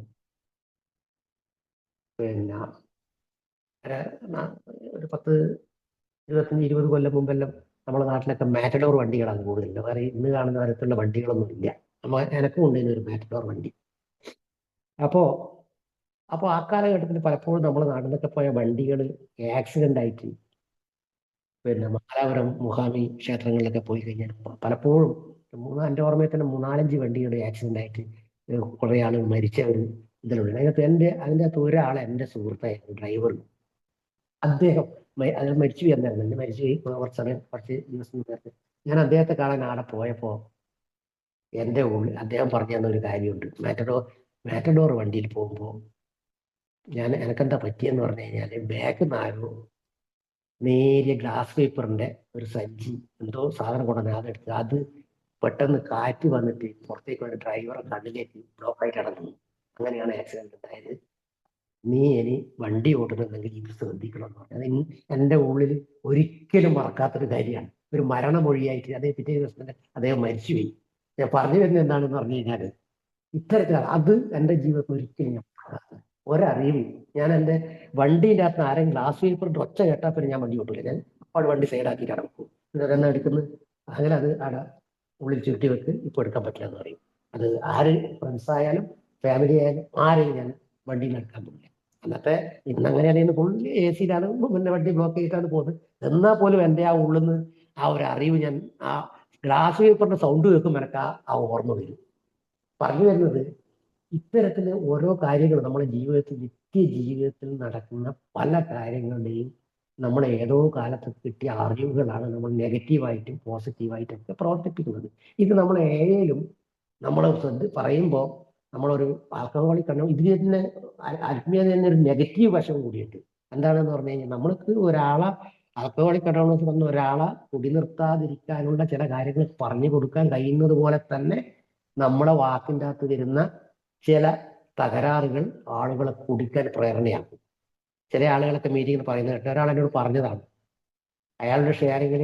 ഒരു 10-25-20 കൊല്ലം മുമ്പെല്ലാം നമ്മുടെ നാട്ടിലൊക്കെ മാറ്റഡോർ വണ്ടികളാണ് കൂടുതൽ. വേറെ ഇന്ന് കാണുന്ന തരത്തിലുള്ള വണ്ടികളൊന്നും ഇല്ല. എനക്കും ഉണ്ടായിരുന്നു ഒരു മാറ്റഡോർ വണ്ടി. അപ്പോ അപ്പോൾ ആ കാലഘട്ടത്തിൽ പലപ്പോഴും നമ്മുടെ നാട്ടിൽ നിന്നൊക്കെ പോയ വണ്ടികൾ ആക്സിഡന്റ് ആയിട്ട് പിന്നെ മംഗലാപുരം മുഹാമി ക്ഷേത്രങ്ങളിലൊക്കെ പോയി കഴിഞ്ഞാൽ പലപ്പോഴും എൻ്റെ ഓർമ്മയിൽ തന്നെ 3-4-5 വണ്ടിയുടെ ആക്സിഡന്റ് ആയിട്ട് കുറെ ആളുകൾ മരിച്ച ഒരു ഇതിലുണ്ട്. അതിൻ്റെ അകത്ത് ഒരാൾ എൻ്റെ സുഹൃത്തായിരുന്നു, ഡ്രൈവർ. അദ്ദേഹം അത് മരിച്ചു എന്നായിരുന്നു. എന്നെ മരിച്ചുപോയി കുറച്ച് ദിവസം നേരത്തെ. ഞാൻ അദ്ദേഹത്തെ കാണാൻ ആടെ പോയപ്പോൾ എൻ്റെ ഉള്ളിൽ അദ്ദേഹം പറഞ്ഞു തന്ന ഒരു കാര്യമുണ്ട്. മാറ്റഡോർ വണ്ടിയിൽ പോകുമ്പോൾ എനക്കെന്താ പറ്റിയെന്ന് പറഞ്ഞു കഴിഞ്ഞാൽ ബാക്ക് നാലോ നേരിയ ഗ്ലാസ് പേപ്പറിന്റെ ഒരു സഞ്ചി എന്തോ സാധനം കൊണ്ടുവന്ന് അതെടുത്ത് അത് പെട്ടെന്ന് കാറ്റ് വന്നിട്ട് പുറത്തേക്ക് വന്ന് ഡ്രൈവറെ കണ്ണിലേക്ക് ബ്ലോക്കായിട്ട് അടങ്ങുന്നു. അങ്ങനെയാണ് ആക്സിഡന്റ് ഉണ്ടായത്. നീ ഇനി വണ്ടി ഓടുന്നുണ്ടെങ്കിൽ ഇത് ശ്രദ്ധിക്കണം എന്ന് പറഞ്ഞു. അത് എൻ്റെ ഉള്ളിൽ ഒരിക്കലും മറക്കാത്തൊരു കാര്യമാണ്. ഒരു മരണമൊഴിയായിട്ട് അതേ പിറ്റേ ദിവസം തന്നെ അദ്ദേഹം മരിച്ചുപോയി. ഞാൻ പറഞ്ഞു വരുന്നത് എന്താണെന്ന് പറഞ്ഞു കഴിഞ്ഞാൽ ഇത്തരത്തിലാണ് അത് എൻ്റെ ജീവിതത്തിൽ ഒരിക്കലും ഞാൻ ഒരറിവ്. ഞാൻ എൻ്റെ വണ്ടീൻ്റെ അകത്ത് ആരെങ്കിലും ഗ്ലാസ് പേപ്പറിന്റെ ഒച്ച കേട്ടാൽ പിന്നെ ഞാൻ വണ്ടി ഓട്ടില്ല. ഞാൻ അപ്പോൾ വണ്ടി സൈഡാക്കിയിട്ട് അടക്കും. ഇതെന്നാ എടുക്കുന്നത് അങ്ങനെ അത് അവിടെ ഉള്ളിൽ ചുരുട്ടി വെക്ക്, ഇപ്പോൾ എടുക്കാൻ പറ്റില്ല എന്ന് പറയും. അത് ആര് ഫ്രണ്ട്സ് ആയാലും ഫാമിലി ആയാലും ആരെയും ഞാൻ വണ്ടിയിൽ എടുക്കാൻ പോകില്ല. അന്നത്തെ ഇന്നങ്ങനെയാണെങ്കിൽ ഫുൾ AC-യിലാണ് പിന്നെ വണ്ടി ബ്ലോക്ക് ചെയ്തിട്ടാണ് പോകുന്നത്. എന്നാൽ പോലും എൻ്റെ ആ ഉള്ളിൽ നിന്ന് ആ ഒരു അറിവ് ഞാൻ ആ ഗ്ലാസ് പേപ്പറിന്റെ സൗണ്ട് കേൾക്കുമ്പോൾ എനിക്ക് ആ ഓർമ്മ വരും. പറഞ്ഞു വരുന്നത് ഇത്തരത്തിൽ ഓരോ കാര്യങ്ങളും നമ്മുടെ ജീവിതത്തിൽ നിത്യ ജീവിതത്തിൽ നടക്കുന്ന പല കാര്യങ്ങളുടെയും നമ്മൾ ഏതോ കാലത്ത് കിട്ടിയ അറിവുകളാണ് നമ്മൾ നെഗറ്റീവായിട്ടും പോസിറ്റീവായിട്ടും ഒക്കെ പ്രവർത്തിപ്പിക്കുന്നത്. ഇത് നമ്മൾ ഏതിലും നമ്മൾ പറയുമ്പോൾ നമ്മളൊരു ആൽക്കഹോളിക് കണ്ടു ഇതിൽ തന്നെ ആത്മീയത തന്നെ ഒരു നെഗറ്റീവ് വശം കൂടിയുണ്ട്. എന്താണെന്ന് പറഞ്ഞു കഴിഞ്ഞാൽ നമ്മൾക്ക് ഒരാളെ ആൽക്കഹോളിക് അനോണിമസ് വന്ന ഒരാളെ കുടി നിർത്താതിരിക്കാനുള്ള ചില കാര്യങ്ങൾ പറഞ്ഞു കൊടുക്കാൻ കഴിയുന്നത് പോലെ തന്നെ നമ്മുടെ വാക്കിൻ്റെ അകത്ത് വരുന്ന ചില തകരാറുകൾ ആളുകളെ കുടിക്കാൻ പ്രേരണയാക്കും. ചില ആളുകളൊക്കെ മീറ്റിങ്ങിൽ പറയുന്നത് കേട്ടോ. ഒരാൾ എന്നോട് പറഞ്ഞതാണ്, അയാളുടെ ഷെയറിങ്ങിൽ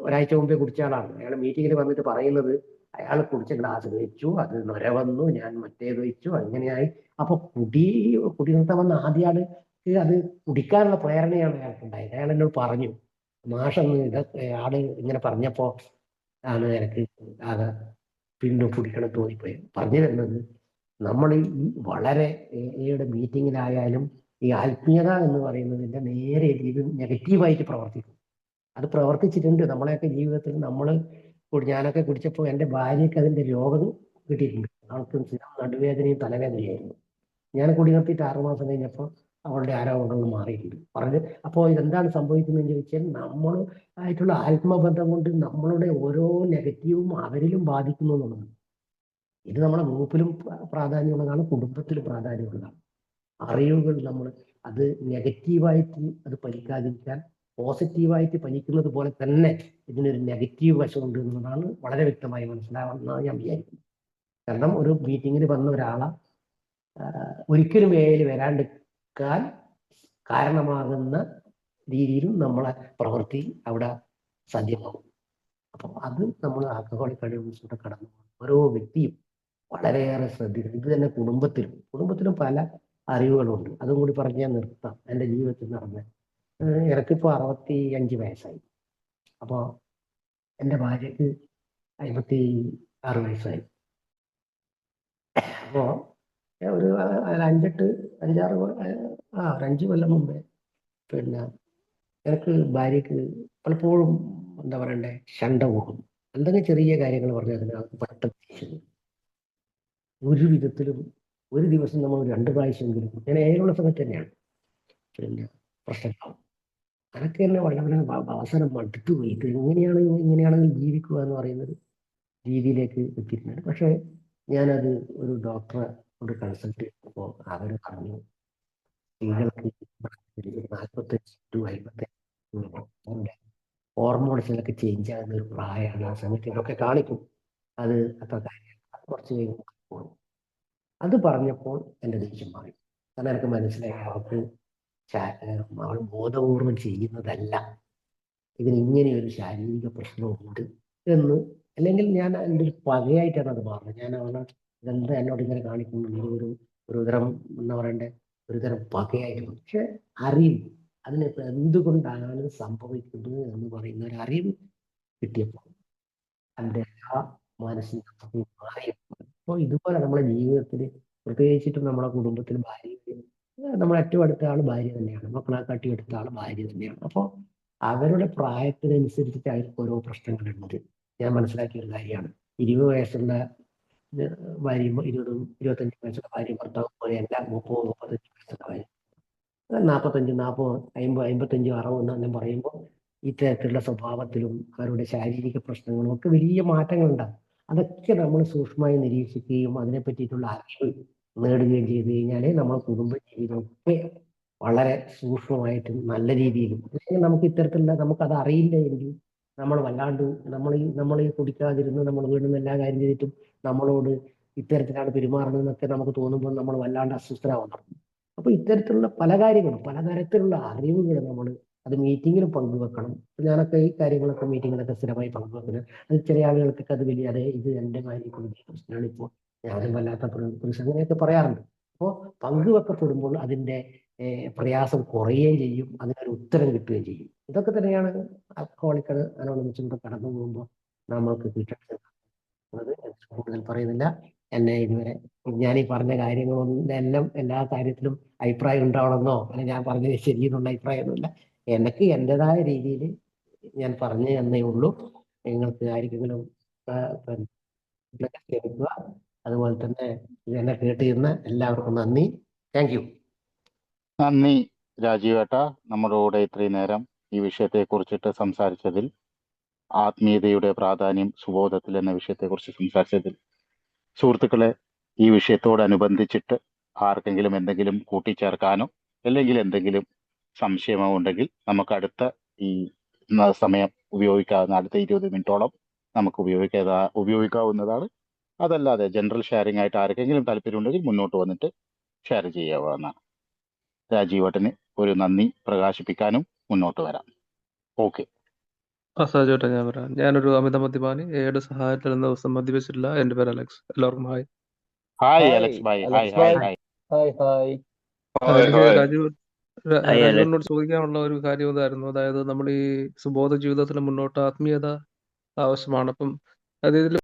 ഒരാഴ്ച മുമ്പേ കുടിച്ച ആളാണ്. അയാൾ മീറ്റിങ്ങിൽ വന്നിട്ട് പറയുന്നത് അയാൾ കുടിച്ച ഗ്ലാസ് വെച്ചു, അത് നൊര വന്നു, ഞാൻ മറ്റേത് വെച്ചു, അങ്ങനെയായി. അപ്പൊ കുടി നിർത്താൻ വന്ന ആദ്യ അത് കുടിക്കാനുള്ള പ്രേരണയാണ് അയാൾക്ക് ഉണ്ടായത്. അയാൾ എന്നോട് പറഞ്ഞു, മാഷെന്ന് ആള് ഇങ്ങനെ പറഞ്ഞപ്പോ ആണ് എനിക്ക് അത് വീണ്ടും കുടിക്കണം തോന്നിപ്പോയി. പറഞ്ഞു വരുന്നത് നമ്മൾ ഈ വളരെ ഈയുടെ മീറ്റിങ്ങിലായാലും ഈ ആത്മീയത എന്ന് പറയുന്നതിന്റെ നേരെ ഇത് നെഗറ്റീവായിട്ട് പ്രവർത്തിക്കും. അത് പ്രവർത്തിച്ചിട്ടുണ്ട് നമ്മളെയൊക്കെ ജീവിതത്തിൽ. ഞാനൊക്കെ കുടിച്ചപ്പോൾ എൻ്റെ ഭാര്യയ്ക്ക് അതിന്റെ രോഗം കിട്ടിയിട്ടുണ്ട്. ആൾക്ക് സ്ഥിരം നടുവേദനയും തലവേദനയായിരുന്നു. ഞാൻ കുടി നിർത്തിയിട്ട് 6 മാസം കഴിഞ്ഞപ്പോൾ അവളുടെ ആരോഗ്യങ്ങൾ മാറിയിട്ടുണ്ട്. അപ്പോൾ ഇതെന്താണ് സംഭവിക്കുന്നതെന്ന് ചോദിച്ചാൽ നമ്മൾ ആയിട്ടുള്ള ആത്മബന്ധം കൊണ്ട് നമ്മളുടെ ഓരോ നെഗറ്റീവും അവരിലും ബാധിക്കുന്നു എന്നുള്ളതാണ്. ഇത് നമ്മുടെ ഗ്രൂപ്പിലും പ്രാധാന്യമുള്ളതാണ്, കുടുംബത്തിലും പ്രാധാന്യമുള്ളതാണ്. അറിവുകൾ നമ്മൾ അത് നെഗറ്റീവായിട്ട് അത് ഫലിക്കാതിരിക്കാൻ പോസിറ്റീവായിട്ട് ഫലിക്കുന്നത് പോലെ തന്നെ ഇതിനൊരു നെഗറ്റീവ് വശമുണ്ട് എന്നുള്ളതാണ് വളരെ വ്യക്തമായി മനസ്സിലാവുന്നതാണ് ഞാൻ വിചാരിക്കുന്നത്. കാരണം ഒരു മീറ്റിങ്ങിന് വന്ന ഒരാളെ ഒരിക്കലും വേയിൽ വരാണ്ടിരിക്കാൻ കാരണമാകുന്ന രീതിയിലും നമ്മളെ പ്രവൃത്തി അവിടെ സാധ്യമാകും. അപ്പം അത് നമ്മൾ ആൽക്കഹോളിക് അഡിക്ഷനിലൂടെ കടന്നു ഓരോ വ്യക്തിയും വളരെയേറെ ശ്രദ്ധിക്കണം. ഇത് തന്നെ കുടുംബത്തിലും പല അറിവുകളുണ്ട്. അതും കൂടി പറഞ്ഞ് ഞാൻ നിർത്താം. എൻ്റെ ജീവിതത്തിൽ നടന്ന എനിക്കിപ്പോൾ 65 വയസ്സായി. അപ്പോൾ എൻ്റെ ഭാര്യക്ക് 56 വയസ്സായി. അപ്പോൾ ഒരു 5 കൊല്ലം മുമ്പേ പിന്നെ എനിക്ക് ഭാര്യക്ക് പലപ്പോഴും എന്താ പറയണ്ടേ ശണ്ട കൂടും. എന്തെങ്കിലും ചെറിയ കാര്യങ്ങൾ പറഞ്ഞാൽ അതിനകത്ത് പെട്ടെന്ന് ഒരു വിധത്തിലും ഒരു ദിവസം നമ്മൾ 2 പ്രാവശ്യമെങ്കിലും ഞാൻ ഏഴുള്ള സമയത്ത് തന്നെയാണ് പിന്നെ പ്രശ്നമാവും. അതൊക്കെ തന്നെ വളരെ അവസാനം മടുത്തു പോയി. ഇത് ഇങ്ങനെയാണെങ്കിൽ ജീവിക്കുക എന്ന് പറയുന്നത് രീതിയിലേക്ക് എത്തിയിട്ടുണ്ട്. പക്ഷേ ഞാനത് ഒരു ഡോക്ടറെ കൊണ്ട് കൺസൾട്ട് ചെയ്തപ്പോൾ അവർ പറഞ്ഞു സ്ത്രീകൾക്ക് 45 to 55 ഹോർമോൺസിലൊക്കെ ചേഞ്ച് ആകുന്ന ഒരു പ്രായമാണ്. ആ സമയത്ത് ഇതൊക്കെ കാണിക്കും. അത് അത്ര കാര്യമാണ്, കുറച്ച് കഴിയുമ്പോൾ. അത് പറഞ്ഞപ്പോൾ എൻ്റെ ദേഷ്യം മാറി. കാരണം എനിക്ക് മനസ്സിലായി അവൾക്ക് അവൾ ബോധപൂർവം ചെയ്യുന്നതല്ല, ഇതിന് ഇങ്ങനെ ഒരു ശാരീരിക പ്രശ്നമുണ്ട് എന്ന്. അല്ലെങ്കിൽ ഞാൻ എൻ്റെ ഒരു പകയായിട്ടാണ് അത് മാറുന്നത്. ഞാൻ അവളെ ഇതെന്താ എന്നോട് ഇങ്ങനെ കാണിക്കുന്നുണ്ട് ഒരു തരം എന്താ പറയണ്ടേ ഒരു തരം പകയായിരുന്നു. പക്ഷെ അറിവ് അതിനിപ്പോൾ എന്തുകൊണ്ടാണ് സംഭവിക്കുന്നത് എന്ന് പറയുന്ന ഒരു അറിവ് കിട്ടിയപ്പോൾ എൻ്റെ ആ മാനസിക മാറി. അപ്പോൾ ഇതുപോലെ നമ്മുടെ ജീവിതത്തിൽ പ്രത്യേകിച്ചിട്ടും നമ്മുടെ കുടുംബത്തിൽ ഭാര്യ, നമ്മുടെ ഏറ്റവും അടുത്ത ആൾ ഭാര്യ തന്നെയാണ്, മക്കളെക്കാട്ടി അടുത്ത ആൾ ഭാര്യ തന്നെയാണ്. അപ്പോൾ അവരുടെ പ്രായത്തിനനുസരിച്ചിട്ടായിരിക്കും ഓരോ പ്രശ്നങ്ങളുള്ളത്. ഞാൻ മനസ്സിലാക്കിയ ഒരു കാര്യമാണ്. 20 വയസ്സുള്ള ഭാര്യയും 20-25 വയസ്സുള്ള ഭാര്യ ഭർത്താവും പോലെയല്ല 30-35 വയസ്സുള്ള ഭാര്യ. 45, 40, 50, 55, 60 എന്നെല്ലാം പറയുമ്പോൾ ഇത്തരത്തിലുള്ള സ്വഭാവത്തിലും അവരുടെ ശാരീരിക പ്രശ്നങ്ങളും ഒക്കെ വലിയ മാറ്റങ്ങളുണ്ടാകും. അതൊക്കെ നമ്മൾ സൂക്ഷ്മമായി നിരീക്ഷിക്കുകയും അതിനെ പറ്റിയിട്ടുള്ള അറിവ് നേടുകയും ചെയ്തു കഴിഞ്ഞാൽ നമ്മുടെ കുടുംബ ജീവിതമൊക്കെ വളരെ സൂക്ഷ്മമായിട്ടും നല്ല രീതിയിലും, അല്ലെങ്കിൽ നമുക്ക് ഇത്തരത്തിലുള്ള നമുക്കത് അറിയില്ല എങ്കിൽ നമ്മൾ വല്ലാണ്ട് നമ്മൾ ഈ കുടിക്കാതിരുന്ന് നമ്മൾ വീണ്ടും എല്ലാ കാര്യം ചെയ്തിട്ടും നമ്മളോട് ഇത്തരത്തിലാണ് പെരുമാറുന്നതെന്നൊക്കെ നമുക്ക് തോന്നുമ്പോൾ നമ്മൾ വല്ലാണ്ട് അസ്വസ്ഥരാവുന്നു. അപ്പൊ ഇത്തരത്തിലുള്ള പല കാര്യങ്ങളും, പലതരത്തിലുള്ള അറിവുകൾ നമ്മൾ അത് മീറ്റിങ്ങിലും പങ്കുവെക്കണം. ഞാനൊക്കെ ഈ കാര്യങ്ങളൊക്കെ മീറ്റിങ്ങിലൊക്കെ സ്ഥിരമായി പങ്കുവെക്കുന്നത്. അത് ചില ആളുകൾക്കൊക്കെ അത് വലിയ ഇത് എൻ്റെ ഭാര്യയ്ക്ക് വലിയ പ്രശ്നമാണ്, ഇപ്പോൾ ഞാനും വല്ലാത്ത പുരുഷൻ അങ്ങനെയൊക്കെ പറയാറുണ്ട്. അപ്പോൾ പങ്കുവെക്കപ്പെടുമ്പോൾ അതിൻ്റെ പ്രയാസം കുറയുകയും ചെയ്യും, അതിനൊരു ഉത്തരം കിട്ടുകയും ചെയ്യും. ഇതൊക്കെ തന്നെയാണ് ആൽക്കഹോളിക് അനോണിമസിലൂടെ കടന്നു പോകുമ്പോൾ നമ്മൾക്ക് കിട്ടുന്നത്. കൂടുതൽ പറയുന്നില്ല. എന്നെ ഇതുവരെ ഞാൻ ഈ പറഞ്ഞ കാര്യങ്ങളൊന്നും എല്ലാം എല്ലാ കാര്യത്തിലും അഭിപ്രായം ഉണ്ടാവണമെന്നോ അല്ലെങ്കിൽ ഞാൻ പറഞ്ഞത് ശരിയെന്നുള്ള അഭിപ്രായമൊന്നുമില്ല. എനിക്ക് എൻ്റെതായ രീതിയിൽ ഞാൻ പറഞ്ഞു എന്നേ ഉള്ളൂ. നിങ്ങൾക്ക് ആർക്കെങ്കിലും ക്ഷമിക്കുക. അതുപോലെ തന്നെ എന്നെ കേട്ടിരുന്ന എല്ലാവർക്കും നന്ദി. Thank you. നന്ദി രാജീവേട്ടാ, നമ്മുടെ കൂടെ ഇത്രയും നേരം ഈ വിഷയത്തെ കുറിച്ചിട്ട് സംസാരിച്ചതിൽ, ആത്മീയതയുടെ പ്രാധാന്യം സുബോധത്തിൽ എന്ന വിഷയത്തെക്കുറിച്ച് സംസാരിച്ചതിൽ. സുഹൃത്തുക്കളെ, ഈ വിഷയത്തോടനുബന്ധിച്ചിട്ട് ആർക്കെങ്കിലും എന്തെങ്കിലും കൂട്ടിച്ചേർക്കാനോ അല്ലെങ്കിൽ എന്തെങ്കിലും സംശയമോ ഉണ്ടെങ്കിൽ നമുക്ക് അടുത്ത ഈ സമയം ഉപയോഗിക്കാവുന്ന അടുത്ത 20 മിനിറ്റോളം നമുക്ക് ഉപയോഗിക്കാവുന്നതാണ്. അതല്ലാതെ ജനറൽ ഷെയറിംഗ് ആയിട്ട് ആർക്കെങ്കിലും താല്പര്യമുണ്ടെങ്കിൽ മുന്നോട്ട് വന്നിട്ട് ഷെയർ ചെയ്യാവുന്നതാണ്. രാജീവേട്ടന് ഒരു നന്ദി പ്രകാശിപ്പിക്കാനും മുന്നോട്ട് വരാം. ഓക്കെ. സാജുവേട്ടാ, ഞാൻ പറയാം. ഞാനൊരു അമിത മദ്യപാനി, ഏഴ് സഹായത്തിൽ എന്ന ദിവസം മദ്യപിച്ചിട്ടില്ല. എൻ്റെ പേര് അലക്സ്. എല്ലാവർക്കും hi. Hi Alex bhai. Hi hi hi. എനിക്ക് രാജീവനോട് ചോദിക്കാനുള്ള ഒരു കാര്യം ഇതായിരുന്നു. അതായത് നമ്മൾ ഈ സുബോധ ജീവിതത്തിന് മുന്നോട്ട് ആത്മീയത ആവശ്യമാണ്. അപ്പം അതായത്